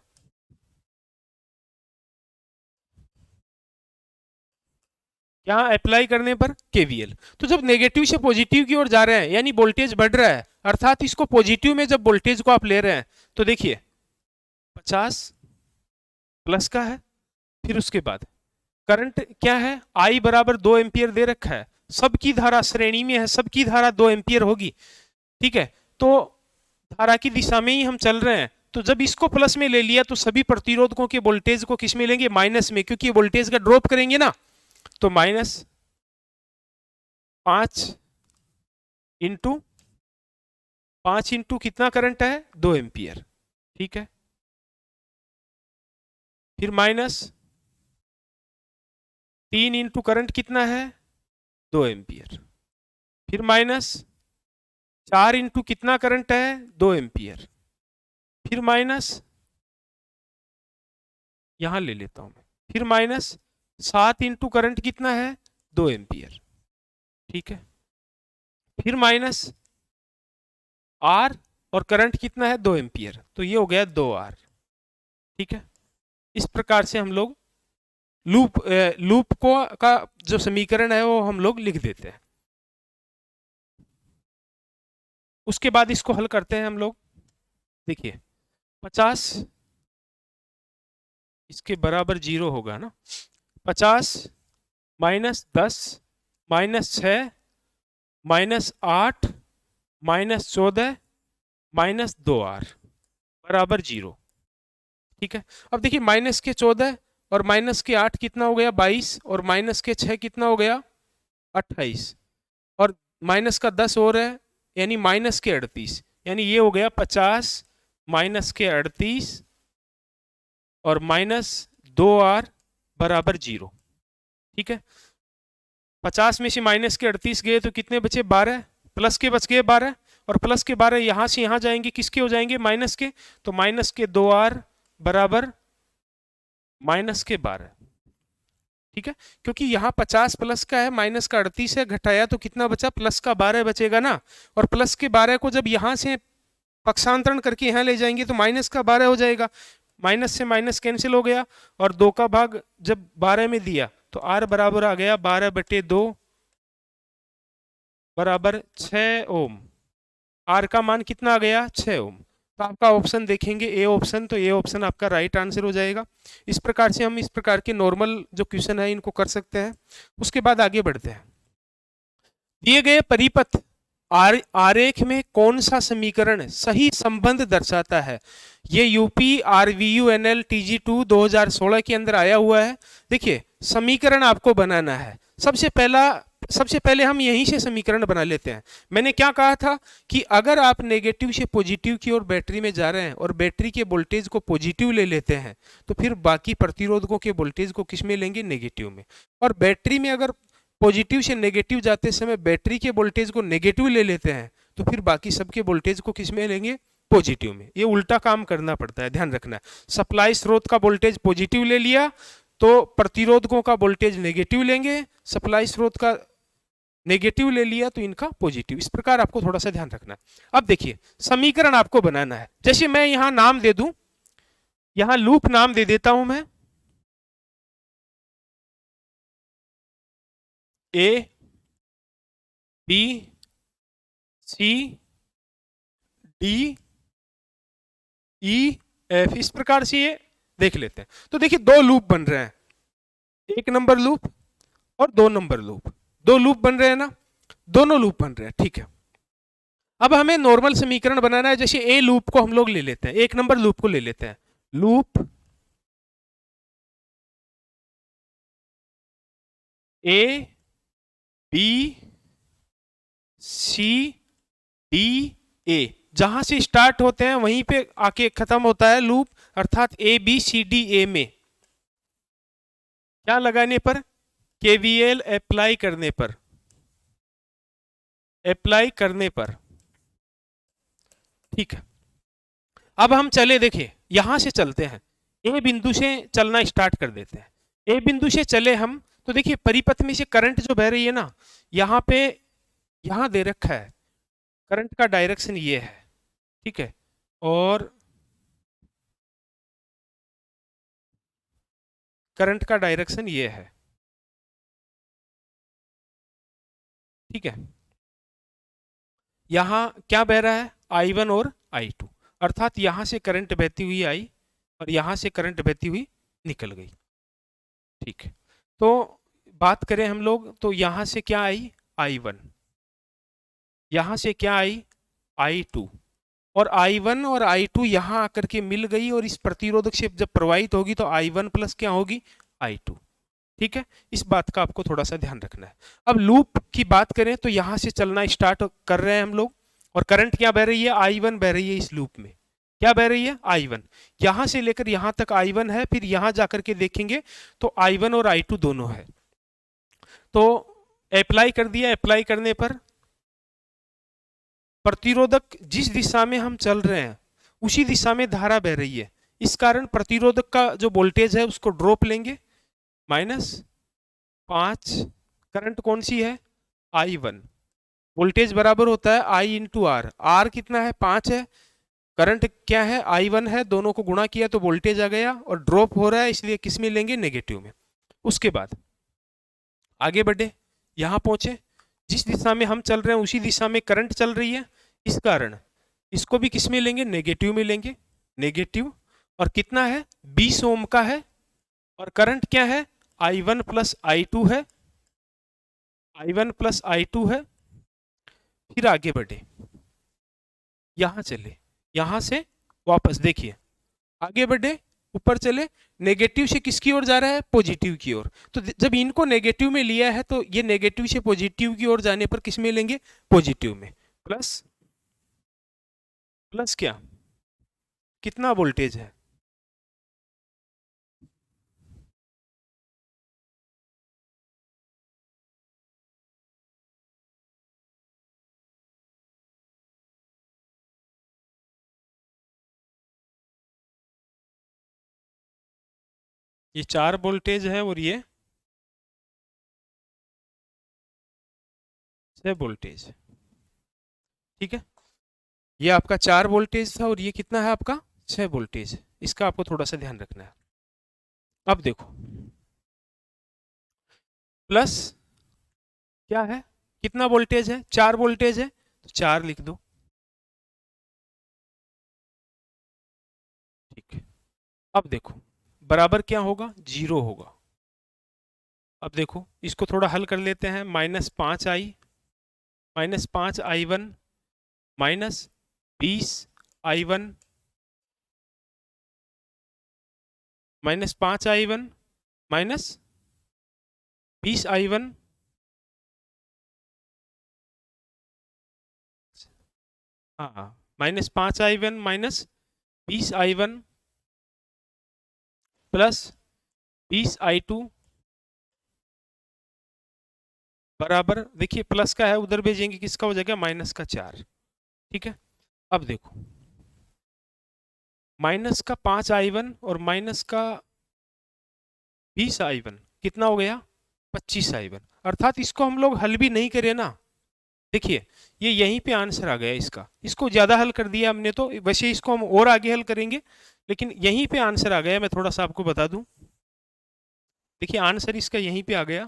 क्या अप्लाई करने पर? केवीएल। तो जब नेगेटिव से पॉजिटिव की ओर जा रहे हैं यानी वोल्टेज बढ़ रहा है, अर्थात इसको पॉजिटिव में जब वोल्टेज को आप ले रहे हैं तो देखिए 50 प्लस का है। फिर उसके बाद करंट क्या है? I बराबर 2 एम्पियर दे रखा है, सबकी धारा श्रेणी में है, सबकी धारा 2 एम्पियर होगी। ठीक है, तो धारा की दिशा में ही हम चल रहे हैं। तो जब इसको प्लस में ले लिया तो सभी प्रतिरोधकों के वोल्टेज को किस में लेंगे? माइनस में, क्योंकि वोल्टेज का ड्रॉप करेंगे ना, तो माइनस 5 इंटू कितना करंट है, 2 एम्पियर, ठीक है। फिर माइनस 3 इंटू करंट कितना है, 2 एम्पियर। फिर माइनस 4 इंटू कितना करंट है, 2 एम्पियर। फिर माइनस, यहां ले लेता हूं मैं, फिर माइनस 7 इंटू करंट कितना है, 2 एम्पियर, ठीक है। फिर माइनस आर, और करंट कितना है, 2 एम्पियर, तो ये हो गया 2R, ठीक है। इस प्रकार से हम लोग लूप को का जो समीकरण है वो हम लोग लिख देते हैं। उसके बाद इसको हल करते हैं हम लोग। देखिए 50 इसके बराबर 0 होगा ना, 50 minus 10 minus 6 minus 8 minus 14 minus 2R बराबर 0, ठीक है। अब देखिए माइनस के 14 और माइनस के 8 कितना हो गया, 22, और माइनस के 6 कितना हो गया, 28, और माइनस का 10 और है, यानी माइनस के 38, यानी ये हो गया 50 माइनस के 38 और माइनस 2R बराबर 0, ठीक है। 50 में से माइनस के 38 गए तो कितने बचे, 12, प्लस के बच गए 12, और प्लस के 12 यहां से यहां जाएंगे, किसके हो जाएंगे, माइनस के, तो माइनस के 2R बराबर माइनस के 12, ठीक है। क्योंकि यहाँ 50 प्लस का है, माइनस का 38 है, घटाया तो कितना बचा, प्लस का 12 बचेगा ना, और प्लस के 12 को जब यहाँ से पक्षांतरण करके यहाँ ले जाएंगे तो माइनस का 12 हो जाएगा, माइनस से माइनस कैंसिल हो गया, और 2 का भाग जब 12 में दिया तो R बराबर आ गया 12/2 बराबर 6 ओम। R का मान कितना आ गया, 6 ओम। तो आपका ऑप्शन देखेंगे ए ऑप्शन, तो ए ऑप्शन आपका राइट आंसर हो जाएगा। इस प्रकार से हम इस प्रकार के नॉर्मल जो क्वेश्चन है इनको कर सकते हैं। उसके बाद आगे बढ़ते हैं। दिए गए परिपथ आरेख में कौन सा समीकरण सही संबंध दर्शाता है। ये यूपी RVUNL TG2 2016 के अंदर आया हुआ है। देखिए समीकरण आपको बनाना है। सबसे पहले हम यहीं से समीकरण बना लेते हैं। मैंने क्या कहा था कि अगर आप नेगेटिव से पॉजिटिव की ओर बैटरी में जा रहे हैं और बैटरी के वोल्टेज को पॉजिटिव ले लेते हैं तो फिर बाकी प्रतिरोधकों के वोल्टेज को किस में लेंगे, नेगेटिव में। और बैटरी में अगर पॉजिटिव से नेगेटिव जाते समय बैटरी के वोल्टेज को नेगेटिव ले लेते हैं तो फिर बाकी सबके वोल्टेज को किस में लेंगे, पॉजिटिव में। ये उल्टा काम करना पड़ता है, ध्यान रखना। सप्लाई स्रोत का वोल्टेज पॉजिटिव ले लिया तो प्रतिरोधकों का वोल्टेज नेगेटिव लेंगे, सप्लाई स्रोत का नेगेटिव ले लिया तो इनका पॉजिटिव। इस प्रकार आपको थोड़ा सा ध्यान रखना है। अब देखिए समीकरण आपको बनाना है। जैसे मैं यहां नाम दे दूं, यहां लूप नाम दे देता हूं मैं, A B C D E F, इस प्रकार से ये देख लेते हैं। तो देखिए दो लूप बन रहे हैं, 1 नंबर लूप और 2 नंबर लूप। दो लूप बन रहे हैं ना, दोनों लूप बन रहे हैं, ठीक है। अब हमें नॉर्मल समीकरण बनाना है। जैसे ए लूप को हम लोग ले लेते हैं, 1 नंबर लूप को ले लेते हैं। Loop A B C D A, जहां से स्टार्ट होते हैं वहीं पे आके खत्म होता है लूप, अर्थात ABCDA में क्या लगाने पर, KVL अप्लाई करने पर, ठीक है। अब हम चले, देखिए यहां से चलते हैं, ए बिंदु से चलना स्टार्ट कर देते हैं। ए बिंदु से चले हम तो देखिए परिपथ में से करंट जो बह रही है ना, यहाँ पे यहां दे रखा है करंट का डायरेक्शन ये है, ठीक है, और करंट का डायरेक्शन ये है, ठीक है। यहां क्या बह रहा है, I1 और I2, अर्थात यहां से करंट बहती हुई आई और यहां से करंट बहती हुई निकल गई, ठीक है। तो बात करें हम लोग तो यहां से क्या आई, I1, यहां से क्या आई, I2, और I1 और I2 यहां आकर के मिल गई और इस प्रतिरोधक से जब प्रवाहित होगी तो I1 प्लस क्या होगी, I2। ठीक है, इस बात का आपको थोड़ा सा ध्यान रखना है। अब लूप की बात करें तो यहां से चलना स्टार्ट कर रहे हैं हम लोग, और करंट क्या बह रही है, I1 बह रही है इस लूप में। क्या बह रही है, I1। यहां से लेकर यहां तक I1 है, फिर यहां जाकर के देखेंगे तो I1 और I2 दोनों है। तो अप्लाई कर दिया, अप्लाई करने पर प्रतिरोधक जिस दिशा में हम चल रहे हैं उसी दिशा में धारा बह रही है। इस कारण प्रतिरोधक का जो वोल्टेज है उसको ड्रॉप लेंगे, -5। करंट कौन सी है, I1। वोल्टेज बराबर होता है I इंटू आर। आर कितना है, 5 है। करंट क्या है, I1 है, दोनों को गुणा किया तो वोल्टेज आ गया, और ड्रॉप हो रहा है इसलिए किस में लेंगे, नेगेटिव में। उसके बाद आगे बढ़े, यहां पहुंचे, जिस दिशा में हम चल रहे हैं उसी दिशा में करंट चल रही है, इस कारण इसको भी किस में लेंगे, नेगेटिव में लेंगे, नेगेटिव। और कितना है, 20 ओम का है, और करंट क्या है, I1 प्लस I2 है, I1 प्लस I2 है। फिर आगे बढ़े, यहां चले, यहां से वापस देखिए, आगे बढ़े, ऊपर चले, नेगेटिव से किसकी ओर जा रहा है, पॉजिटिव की ओर। तो जब इनको नेगेटिव में लिया है तो ये नेगेटिव से पॉजिटिव की ओर जाने पर किस में लेंगे, पॉजिटिव में। प्लस, प्लस क्या, कितना वोल्टेज है, ये 4 वोल्टेज है और ये 6 वोल्टेज। ठीक है, ये आपका 4 वोल्टेज था और ये कितना है आपका, 6 वोल्टेज। इसका आपको थोड़ा सा ध्यान रखना है। अब देखो, प्लस क्या है, कितना वोल्टेज है, 4 वोल्टेज है, तो 4 लिख दो। ठीक है, अब देखो बराबर क्या होगा, 0 होगा। अब देखो इसको थोड़ा हल कर लेते हैं, -5I1 -20I1 -5I1 -20I1 हाँ, -5I1 -20I1 प्लस 20I2 बराबर, देखिए प्लस का है उधर भेजेंगे, किसका हो जाएगा, -4। ठीक है, अब देखो -5I1 और -20I1 कितना हो गया, 25I1। अर्थात इसको हम लोग हल भी नहीं करें ना, देखिए ये यहीं पे आंसर आ गया इसका। इसको ज्यादा हल कर दिया हमने, तो वैसे इसको हम और आगे हल करेंगे, लेकिन यहीं पे आंसर आ गया। मैं थोड़ा सा आपको बता दूं, देखिए आंसर इसका यहीं पे आ गया।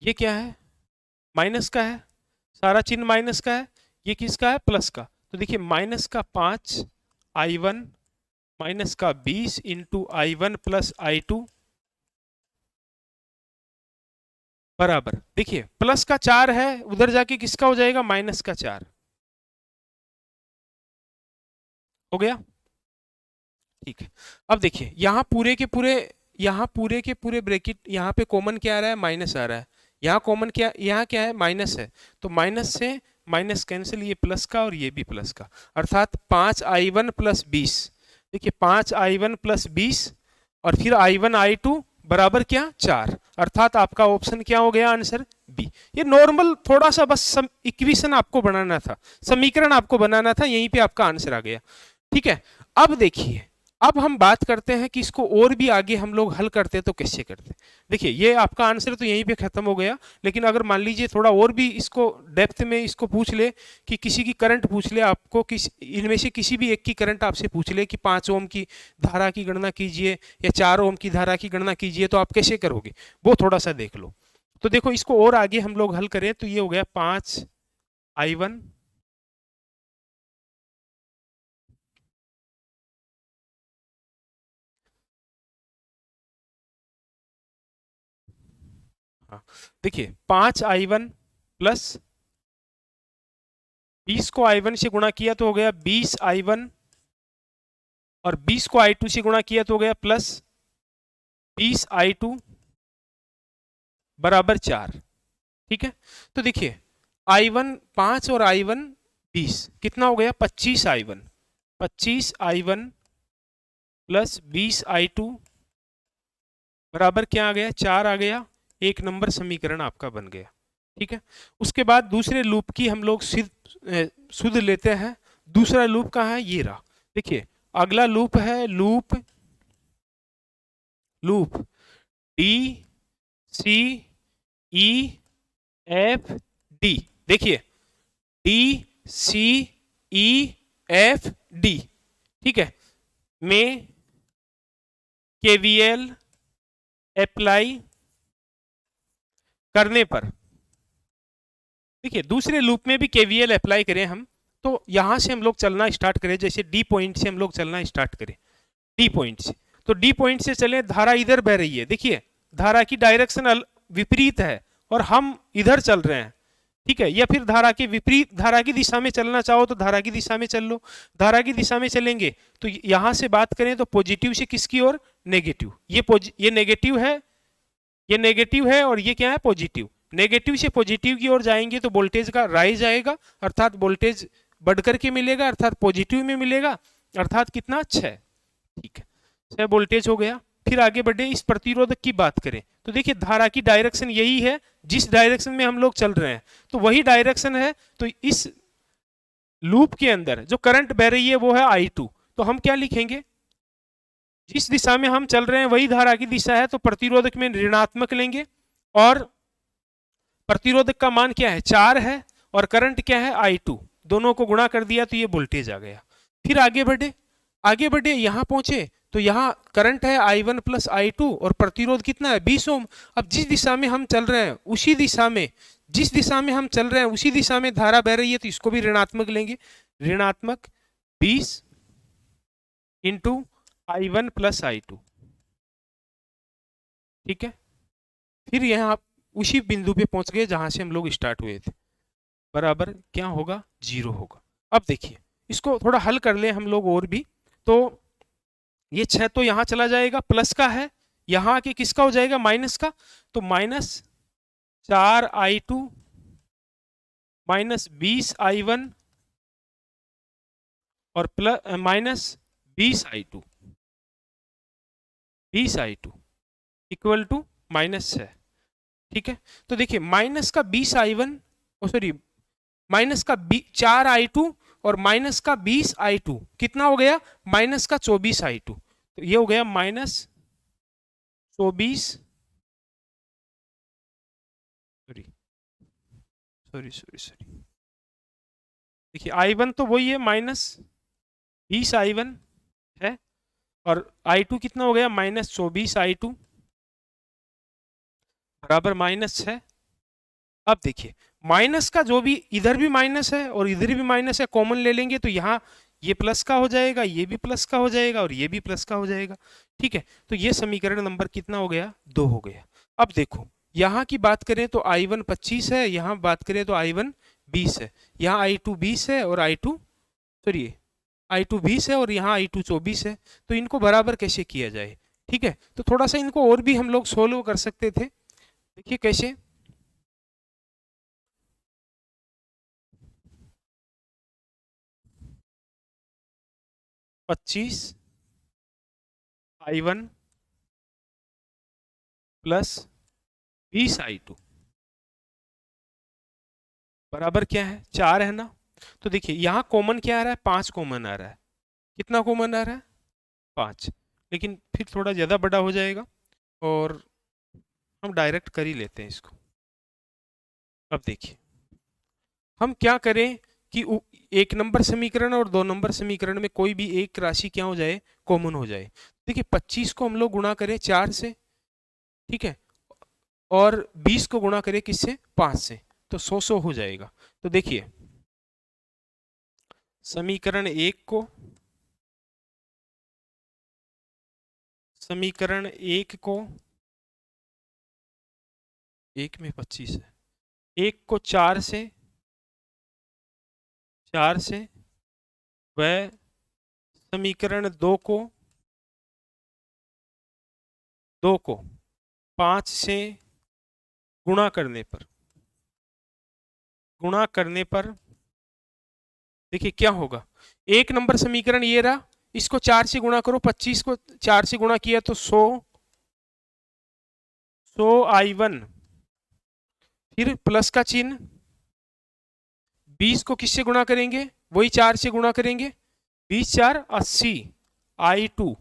ये क्या है, माइनस का है, सारा चिन्ह माइनस का है, ये किसका है, प्लस का। तो देखिए -5I1 -20 into I1 plus I2 बराबर, देखिए प्लस का 4 है, उधर जाके किसका हो जाएगा, -4 हो गया। ठीक है, अब देखिए यहाँ पूरे के पूरे ब्रैकेट, यहाँ पे कॉमन क्या आ रहा है, माइनस आ रहा है। यहाँ कॉमन क्या, यहाँ क्या है, माइनस है, तो माइनस से माइनस कैंसिल, ये प्लस का और ये भी प्लस का, अर्थात 5I1 प्लस 20। देखिए 5I1 प्लस 20 और फिर I1 I2 बराबर क्या, 4। अर्थात आपका ऑप्शन क्या हो गया, आंसर बी। ये नॉर्मल थोड़ा सा बस इक्वेशन आपको बनाना था, समीकरण आपको बनाना था, यहीं पे आपका आंसर आ गया। ठीक है, अब देखिए, अब हम बात करते हैं कि इसको और भी आगे हम लोग हल करते तो कैसे करते। देखिए ये आपका आंसर तो यहीं पे खत्म हो गया, लेकिन अगर मान लीजिए थोड़ा और भी इसको डेप्थ में इसको पूछ ले, कि किसी की करंट पूछ ले आपको, किस इनमें से किसी भी एक की करंट आपसे पूछ ले कि 5 ओम की धारा की गणना कीजिए या 4 ओम की धारा की गणना कीजिए, तो आप कैसे करोगे, वो थोड़ा सा देख लो। तो देखो इसको और आगे हम लोग हल करें तो ये हो गया 5I1 हाँ, देखिए 5I1 प्लस 20 को I1 से गुणा किया तो हो गया 20I1 और 20 को I2 से गुणा किया तो हो गया 20i2 बराबर 4। ठीक है, तो देखिए i1 5 और i1 20, कितना हो गया 25i1। 25i1 प्लस 20i2 बराबर क्या आ गया 4 आ गया। एक नंबर समीकरण आपका बन गया। ठीक है, उसके बाद दूसरे लूप की हम लोग सुध लेते हैं। दूसरा लूप कहाँ है, ये रहा। देखिए अगला लूप है loop D C E F D. देखिए D C E F D, ठीक है, में केवीएल अप्लाई करने पर, देखिए दूसरे लूप में भी केवीएल अप्लाई करें हम, तो यहां से हम लोग चलना स्टार्ट करें। जैसे डी पॉइंट से हम लोग चलना स्टार्ट करें, डी पॉइंट से, तो डी पॉइंट से चले, धारा इधर बह रही है। देखिए धारा की डायरेक्शन विपरीत है और हम इधर चल रहे हैं। ठीक है, या फिर धारा के विपरीत, धारा की दिशा में चलना चाहो तो धारा की दिशा में चल लो। धारा की दिशा में चलेंगे तो यहां से बात करें तो पॉजिटिव से किसकी ओर, नेगेटिव। ये नेगेटिव है, ये नेगेटिव है और ये क्या है, पॉजिटिव। नेगेटिव से पॉजिटिव की ओर जाएंगे तो वोल्टेज का राइज आएगा, अर्थात वोल्टेज बढ़ करके मिलेगा, अर्थात पॉजिटिव में मिलेगा, अर्थात कितना 6। ठीक है, 6 वोल्टेज हो गया। फिर आगे बढ़े, इस प्रतिरोधक की बात करें तो देखिए धारा की डायरेक्शन यही है, जिस डायरेक्शन में हम लोग चल रहे हैं तो वही डायरेक्शन है। तो इस लूप के अंदर जो करंट बह रही है वो है I2। तो हम क्या लिखेंगे, जिस दिशा में हम चल रहे हैं वही धारा की दिशा है, तो प्रतिरोधक में ऋणात्मक लेंगे और प्रतिरोधक का मान क्या है 4 है और करंट क्या है I2, दोनों को गुणा कर दिया तो ये वोल्टेज आ गया। फिर आगे बढ़े यहां पहुंचे तो यहाँ करंट है I1 प्लस I2 और प्रतिरोध कितना है 20 ओम। अब जिस दिशा में हम चल रहे हैं उसी दिशा में, जिस दिशा में हम चल रहे हैं उसी दिशा में धारा बह रही है, तो इसको भी ऋणात्मक लेंगे। ऋणात्मक 20 इंटू I1 प्लस I2। ठीक है, फिर यहाँ आप उसी बिंदु पे पहुंच गए जहां से हम लोग स्टार्ट हुए थे, बराबर क्या होगा 0 होगा। अब देखिए इसको थोड़ा हल कर ले हम लोग और भी, तो ये 6 तो यहां चला जाएगा, प्लस का है, यहां आके किसका हो जाएगा माइनस का, तो -4I2 -20I1 और प्लस -20I2 इक्वल टू -6। ठीक है, तो देखिए माइनस का 20I1, सॉरी माइनस का 4I2 और माइनस का 20I2 कितना हो गया, माइनस का 24I2। तो ये हो गया -24, सॉरी देखिए I1 तो वही है -20I1 है और I2 कितना हो गया -24I2 बराबर -6। अब देखिए माइनस का जो भी, इधर भी माइनस है और इधर भी माइनस है, कॉमन ले लेंगे तो यहाँ ये प्लस का हो जाएगा, ये भी प्लस का हो जाएगा और ये भी प्लस का हो जाएगा। ठीक है, तो ये समीकरण नंबर कितना हो गया 2 हो गया। अब देखो यहाँ की बात करें तो I1 25 है, यहाँ बात करें तो I1 20 है, यहाँ I2 20 है और I2 20 है और यहाँ I2 24 है। तो इनको बराबर कैसे किया जाए, ठीक है, तो थोड़ा सा इनको और भी हम लोग सोल्व कर सकते थे। देखिए कैसे, I1 प्लस 20I2 बराबर क्या है 4 है ना। तो देखिए यहाँ कॉमन क्या आ रहा है, 5 कॉमन आ रहा है। कितना कॉमन आ रहा है 5, लेकिन फिर थोड़ा ज़्यादा बड़ा हो जाएगा और हम डायरेक्ट कर ही लेते हैं इसको। अब देखिए हम क्या करें कि 1 नंबर समीकरण और 2 नंबर समीकरण में कोई भी एक राशि क्या हो जाए, कॉमन हो जाए। देखिए 25 को हम लोग गुणा करें 4 से, ठीक है, और 20 को गुणा करें किससे 5 से, तो 100 हो जाएगा। तो देखिए समीकरण 1 को, समीकरण 1 को, 1 में 25 है, 1 को 4 से वह समीकरण 2 को 2 को 5 से गुणा करने पर देखिए क्या होगा। एक नंबर समीकरण ये रहा, इसको 4 से गुणा करो, 25 को 4 से गुणा किया तो 100 I1, फिर प्लस का चिन्ह, 20 को किससे गुणा करेंगे, वही 4 से गुणा करेंगे, 20 4 80 I2,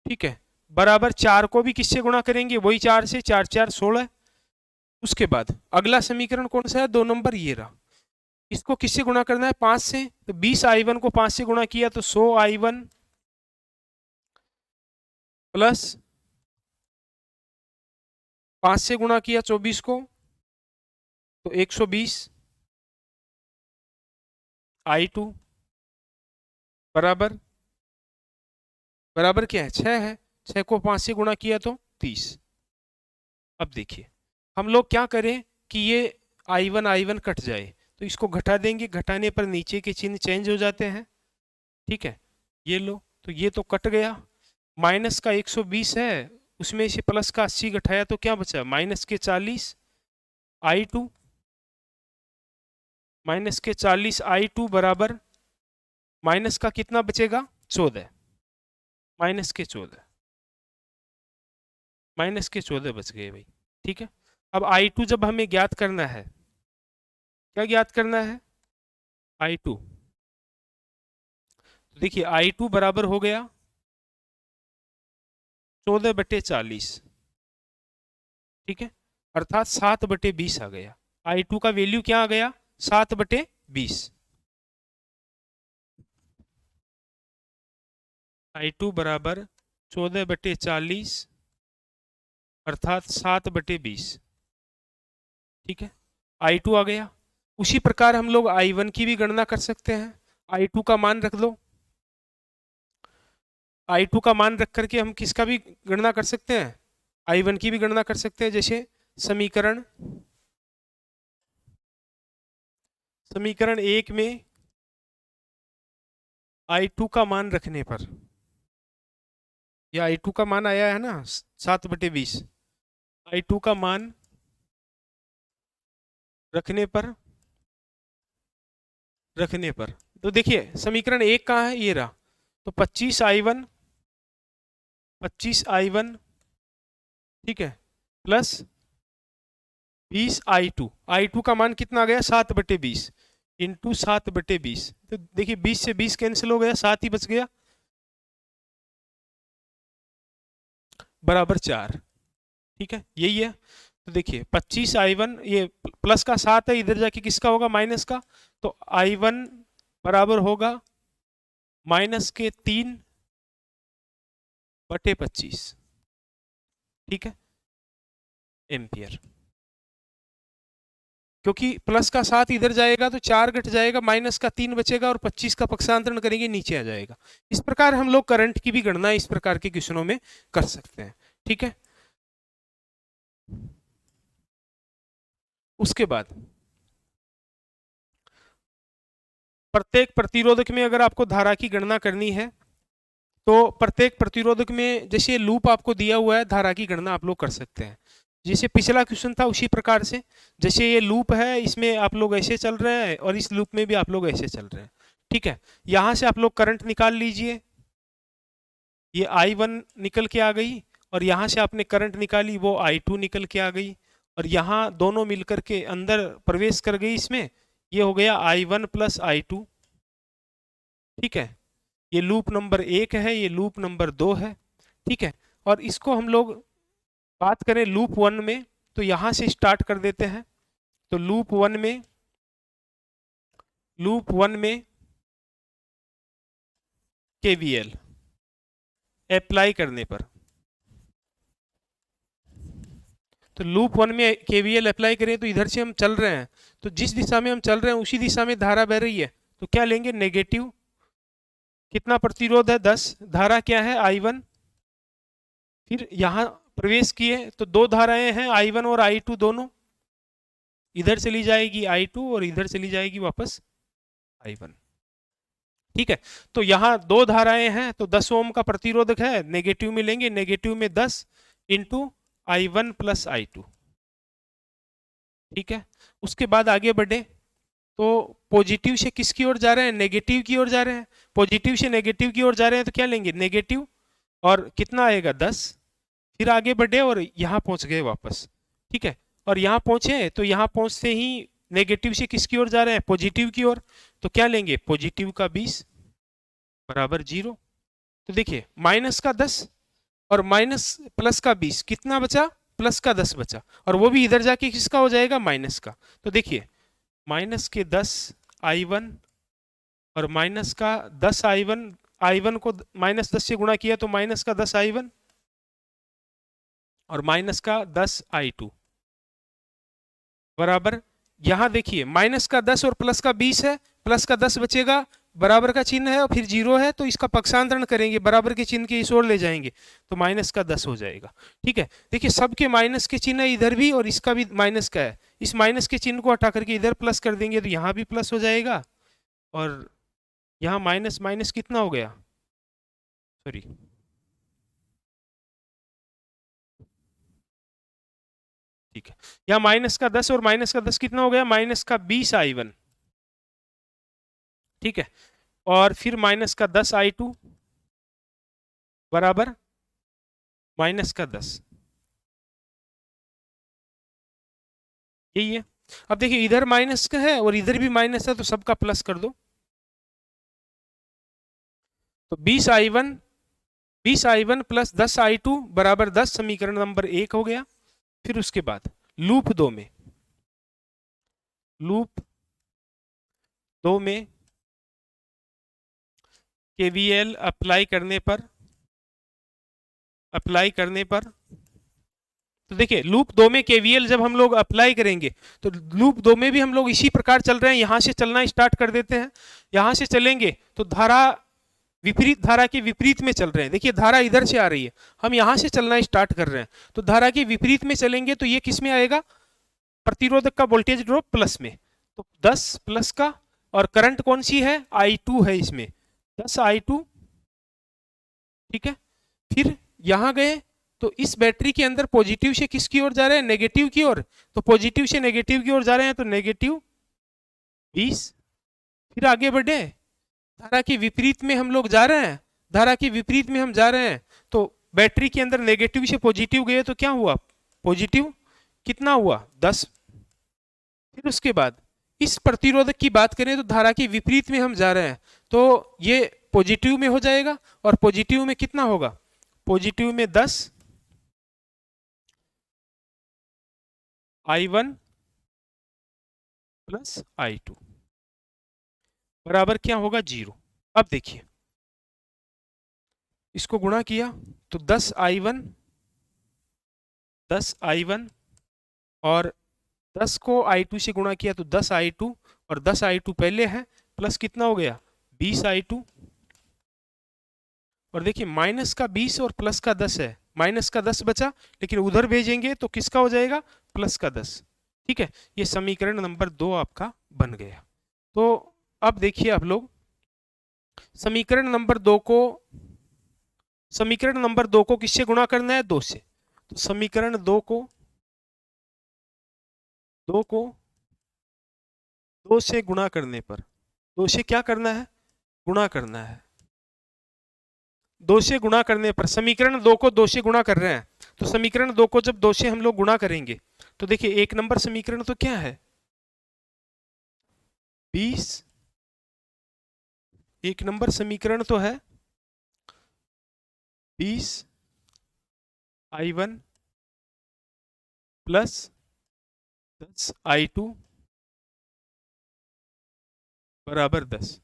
ठीक है, बराबर 4 को भी किससे गुणा करेंगे, वही 4 से, 4 4 16। उसके बाद अगला समीकरण कौन सा है, 2 नंबर ये रहा, इसको किससे गुणा करना है, 5 से, तो 20 I1 को 5 से गुणा किया तो 100 I1 प्लस 5 से गुणा किया 24 को तो 120 I2 बराबर क्या है, 6 है, 6 को 5 से गुणा किया तो 30। अब देखिए हम लोग क्या करें कि ये I1 कट जाए, तो इसको घटा देंगे, घटाने पर नीचे के चिन्ह चेंज हो जाते हैं, ठीक है, ये लो, तो ये तो कट गया, माइनस का 120 है, उसमें से प्लस का 80 घटाया तो क्या बचा, माइनस के 40 I2, माइनस के 40 I2 बराबर माइनस का कितना बचेगा, 14, माइनस के 14 बच गए भाई, ठीक है। अब I2 जब हमें ज्ञात करना है, क्या ज्ञात करना है, I2, तो देखिए I2 बराबर हो गया 14/40, ठीक है, अर्थात 7/20 आ गया। I2 का वैल्यू क्या आ गया, 7/20। I2 बराबर 14/40 अर्थात 7/20, ठीक है, I2 आ गया। उसी प्रकार हम लोग I1 की भी गणना कर सकते हैं, I2 का मान रख दो, I2 का मान रख करके हम किसका भी गणना कर सकते हैं, I1 की भी गणना कर सकते हैं। जैसे समीकरण 1 में I2 का मान रखने पर, या I2 का मान आया है ना 7/20, I2 का मान रखने पर तो देखिए समीकरण 1 कहाँ है, ये रहा, तो 25 I1, ठीक है, प्लस 20 I2 का मान कितना आ गया, 7/20 इंटू 7/20, तो देखिए 20 से 20 कैंसिल हो गया, 7 ही बच गया, बराबर 4, ठीक है, यही है। तो देखिए 25 I1, ये प्लस का 7 है, इधर जाके किसका होगा, माइनस का, तो I1 बराबर होगा माइनस के 3/25, ठीक है, एम्पियर। क्योंकि प्लस का 7 इधर जाएगा तो 4 घट जाएगा, माइनस का 3 बचेगा और 25 का पक्षांतरण करेंगे नीचे आ जाएगा। इस प्रकार हम लोग करंट की भी गणना इस प्रकार के क्वेश्चनों में कर सकते हैं, ठीक है। उसके बाद प्रत्येक प्रतिरोधक में अगर आपको धारा की गणना करनी है, तो प्रत्येक प्रतिरोधक में जैसे लूप आपको दिया हुआ है, धारा की गणना आप लोग कर सकते हैं। जैसे पिछला क्वेश्चन था उसी प्रकार से, जैसे ये लूप है, इसमें आप लोग ऐसे चल रहे हैं और इस लूप में भी आप लोग ऐसे चल रहे हैं, ठीक है। यहाँ से आप लोग करंट निकाल लीजिए, ये I1 निकल के आ गई, और यहाँ से आपने करंट निकाली वो I2 निकल के आ गई, और यहाँ दोनों मिलकर के अंदर प्रवेश कर गई इसमें, ये हो गया I1 प्लस I2, ठीक है। ये लूप नंबर 1 है, ये लूप नंबर 2 है, ठीक है। और इसको हम लोग बात करें लूप 1 में, तो यहाँ से स्टार्ट कर देते हैं। तो लूप 1 में KVL अप्लाई करने पर, तो लूप 1 में KVL अप्लाई करें तो इधर से हम चल रहे हैं, तो जिस दिशा में हम चल रहे हैं उसी दिशा में धारा बह रही है, तो क्या लेंगे, नेगेटिव, कितना प्रतिरोध है 10, धारा क्या है I1, फिर यहाँ प्रवेश किए तो 2 धाराएं हैं I1 और I2 दोनों, इधर चली जाएगी I2 और इधर चली जाएगी वापस I1, ठीक है, तो यहाँ दो धाराएं हैं, तो 10 ओम का प्रतिरोधक है, नेगेटिव में लेंगे, नेगेटिव में 10 इंटू I1 प्लस I2। ठीक है, उसके बाद आगे बढ़े तो पॉजिटिव से किसकी ओर जा रहे हैं, नेगेटिव की ओर जा रहे हैं। पॉजिटिव से नेगेटिव की ओर जा रहे हैं तो क्या लेंगे, नेगेटिव, और कितना आएगा 10। फिर आगे बढ़े और यहाँ पहुंच गए वापस। ठीक है, और यहाँ पहुंचे तो यहाँ पहुंचते ही नेगेटिव से किसकी ओर जा रहे हैं, पॉजिटिव की ओर, तो क्या लेंगे, पॉजिटिव का 20 बराबर 0। तो देखिए माइनस का 10 और माइनस प्लस का 20, कितना बचा, प्लस का 10 बचा, और वो भी इधर जाके किसका हो जाएगा, माइनस का। तो देखिए माइनस के 10 I1 और माइनस का 10 I1 को माइनस 10 से गुणा किया तो माइनस का 10 I1 और माइनस का 10 I2 बराबर, यहां देखिए माइनस का 10 और प्लस का 20 है, प्लस का 10 बचेगा, बराबर का चिन्ह है और फिर 0 है, तो इसका पक्षांतरण करेंगे, बराबर के चिन्ह के इस ओर ले जाएंगे तो माइनस का 10 हो जाएगा। ठीक है, देखिए सबके माइनस के चिन्ह इधर भी और इसका भी माइनस का है, इस माइनस के चिन्ह को हटा करके इधर प्लस कर देंगे तो यहाँ भी प्लस हो जाएगा, और यहाँ माइनस माइनस कितना हो गया, सॉरी ठीक है, यहाँ माइनस का 10 और माइनस का 10 कितना हो गया, माइनस का 20 I1। ठीक है, और फिर माइनस का 10 I2 बराबर माइनस का 10, यही है। अब देखिए इधर माइनस का है और इधर भी माइनस है, तो सबका प्लस कर दो, तो 20 I1 प्लस 10 I2 बराबर 10, समीकरण नंबर 1 हो गया। फिर उसके बाद लूप 2 में KVL अप्लाई करने पर तो देखिए लूप 2 में KVL जब हम लोग अप्लाई करेंगे तो लूप 2 में भी हम लोग इसी प्रकार चल रहे हैं, यहां से चलना स्टार्ट कर देते हैं। यहां से चलेंगे तो धारा विपरीत, धारा के विपरीत में चल रहे हैं, देखिए धारा इधर से आ रही है, हम यहां से चलना स्टार्ट कर रहे हैं, तो धारा के विपरीत में चलेंगे तो ये किस में आएगा, प्रतिरोधक का वोल्टेज ड्रॉप प्लस में, तो 10 प्लस का, और करंट कौन सी है, I2 है इसमें, 10 I2। ठीक है, फिर यहां गए तो इस बैटरी के अंदर पॉजिटिव से किसकी ओर जा रहे हैं, नेगेटिव की ओर, तो पॉजिटिव से नेगेटिव की ओर जा रहे हैं तो नेगेटिव 20। फिर आगे बढ़े, धारा के विपरीत में हम लोग जा रहे हैं, धारा के विपरीत में हम जा रहे हैं, तो बैटरी के अंदर नेगेटिव से पॉजिटिव गए तो क्या हुआ, पॉजिटिव कितना हुआ 10। फिर उसके बाद इस प्रतिरोधक की बात करें तो धारा के विपरीत में हम जा रहे हैं, तो ये पॉजिटिव में हो जाएगा, और पॉजिटिव में कितना होगा, पॉजिटिव में 10 I1 प्लस I2 बराबर क्या होगा, 0। अब देखिए इसको गुणा किया तो 10 I1 और 10 को I2 से गुणा किया तो 10 I2, और 10 I2 पहले है, प्लस कितना हो गया 20 I2, और देखिए माइनस का 20 और प्लस का 10 है, माइनस का 10 बचा, लेकिन उधर भेजेंगे तो किसका हो जाएगा, प्लस का 10। ठीक है, ये समीकरण नंबर 2 आपका बन गया। तो अब देखिए आप लोग समीकरण नंबर 2 को किससे गुणा करना है, 2 से, तो समीकरण 2 को 2 से गुणा करने पर, 2 से क्या करना है, गुणा करना है, 2 से गुणा करने पर, समीकरण 2 को 2 से गुणा कर रहे हैं, तो समीकरण 2 को जब 2 से हम लोग गुणा करेंगे तो देखिए 1 नंबर समीकरण तो क्या है 20, 1 नंबर समीकरण तो है 20 I1 प्लस 10 I2 बराबर 10,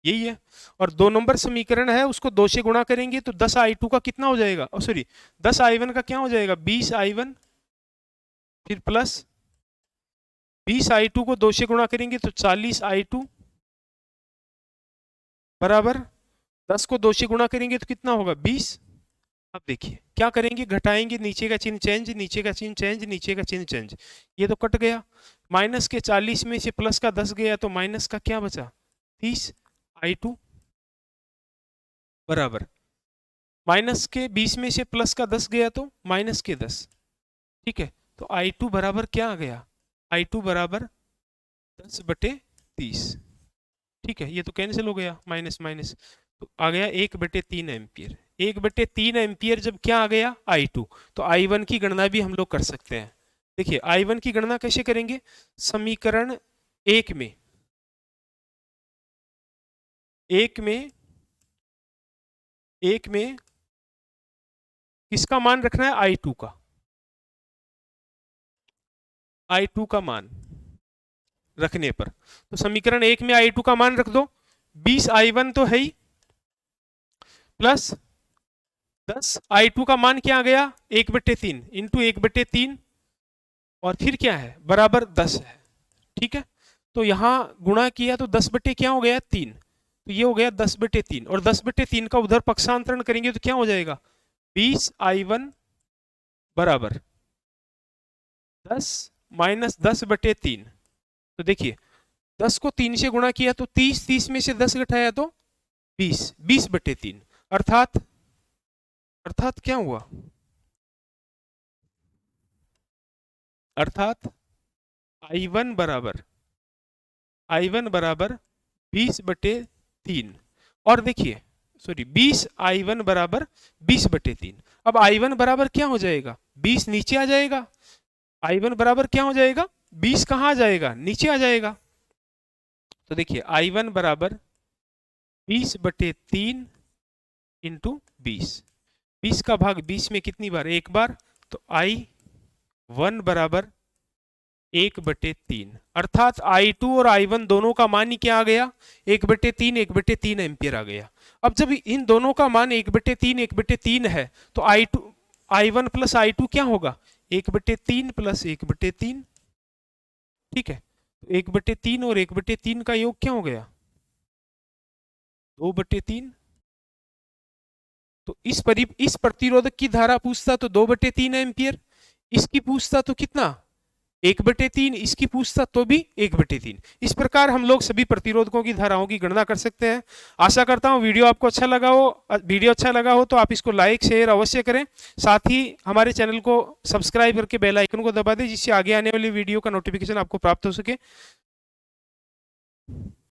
यही है। और 2 नंबर समीकरण है उसको 2 से गुणा करेंगे तो 10 I2 का कितना हो जाएगा, सॉरी 10 I1 का क्या हो जाएगा, 20 I1, फिर प्लस 20 I2 को 2 से गुणा करेंगे तो 40 I2 बराबर 10 को 2 से गुणा करेंगे तो कितना होगा 20। अब देखिए क्या करेंगे, घटाएंगे, नीचे का चिन्ह चेंज, नीचे का चिन्ह चेंज, नीचे का चिन्ह चेंज, ये तो कट गया, माइनस के 40 में से प्लस का 10 गया तो माइनस का क्या बचा 30 I2, बराबर माइनस के 20 में से प्लस का 10 गया तो माइनस के 10। ठीक है, तो I2 बराबर क्या आ गया, I2 बराबर 10/30। ठीक है, ये तो कैंसिल हो गया माइनस माइनस, तो आ गया 1/3 एम्पियर। 1/3 एम्पियर जब क्या आ गया I2, तो I1 की गणना भी हम लोग कर सकते हैं। देखिए I1 की गणना कैसे करेंगे, समीकरण एक में किसका मान रखना है, I2 का, I2 का मान रखने पर, तो समीकरण एक में I2 का मान रख दो, 20 I1 तो है ही, प्लस 10 I2 का मान क्या आ गया 1/3 इंटू 1/3, और फिर क्या है बराबर 10 है। ठीक है, तो यहाँ गुणा किया तो 10 बटे क्या हो गया 3, तो ये हो गया 10/3, और 10/3 का उधर पक्षांतरण करेंगे तो क्या हो जाएगा 20 I1 बराबर 10 माइनस 10/3। तो देखिए 10 को 3 से गुणा किया तो 30, 30 में से 10 घटाया तो 20, 20/3, अर्थात क्या हुआ, अर्थात I1 बराबर 20/3, और देखिए सॉरी 20 I1 बराबर 20/3। अब I1 बराबर क्या हो जाएगा 20 नीचे आ जाएगा, I1 बराबर क्या हो जाएगा 20 कहाँ आ जाएगा नीचे आ जाएगा। तो देखिए I1 बराबर 20/3 इंटू 20, 20 का भाग 20 में कितनी बार, एक बार, तो I1 बराबर 1/3, अर्थात I2 और I1 दोनों का मान ही क्या आ गया 1/3 एम्पियर आ गया। अब जब इन दोनों का मान 1/3 है, तो I1 प्लस I2 क्या होगा 1/3 प्लस 1/3। ठीक है, 1/3 और 1/3 का योग क्या हो गया 2/3। तो इस प्रतिरोधक की धारा पूछता तो 2/3 एम्पियर, इसकी पूछता तो कितना 1/3, इसकी पूछता तो भी 1/3। इस प्रकार हम लोग सभी प्रतिरोधकों की धाराओं की गणना कर सकते हैं। आशा करता हूं वीडियो आपको अच्छा लगा हो, तो आप इसको लाइक शेयर अवश्य करें, साथ ही हमारे चैनल को सब्सक्राइब करके बेल आइकन को दबा दें, जिससे आगे आने वाली वीडियो का नोटिफिकेशन आपको प्राप्त हो सके।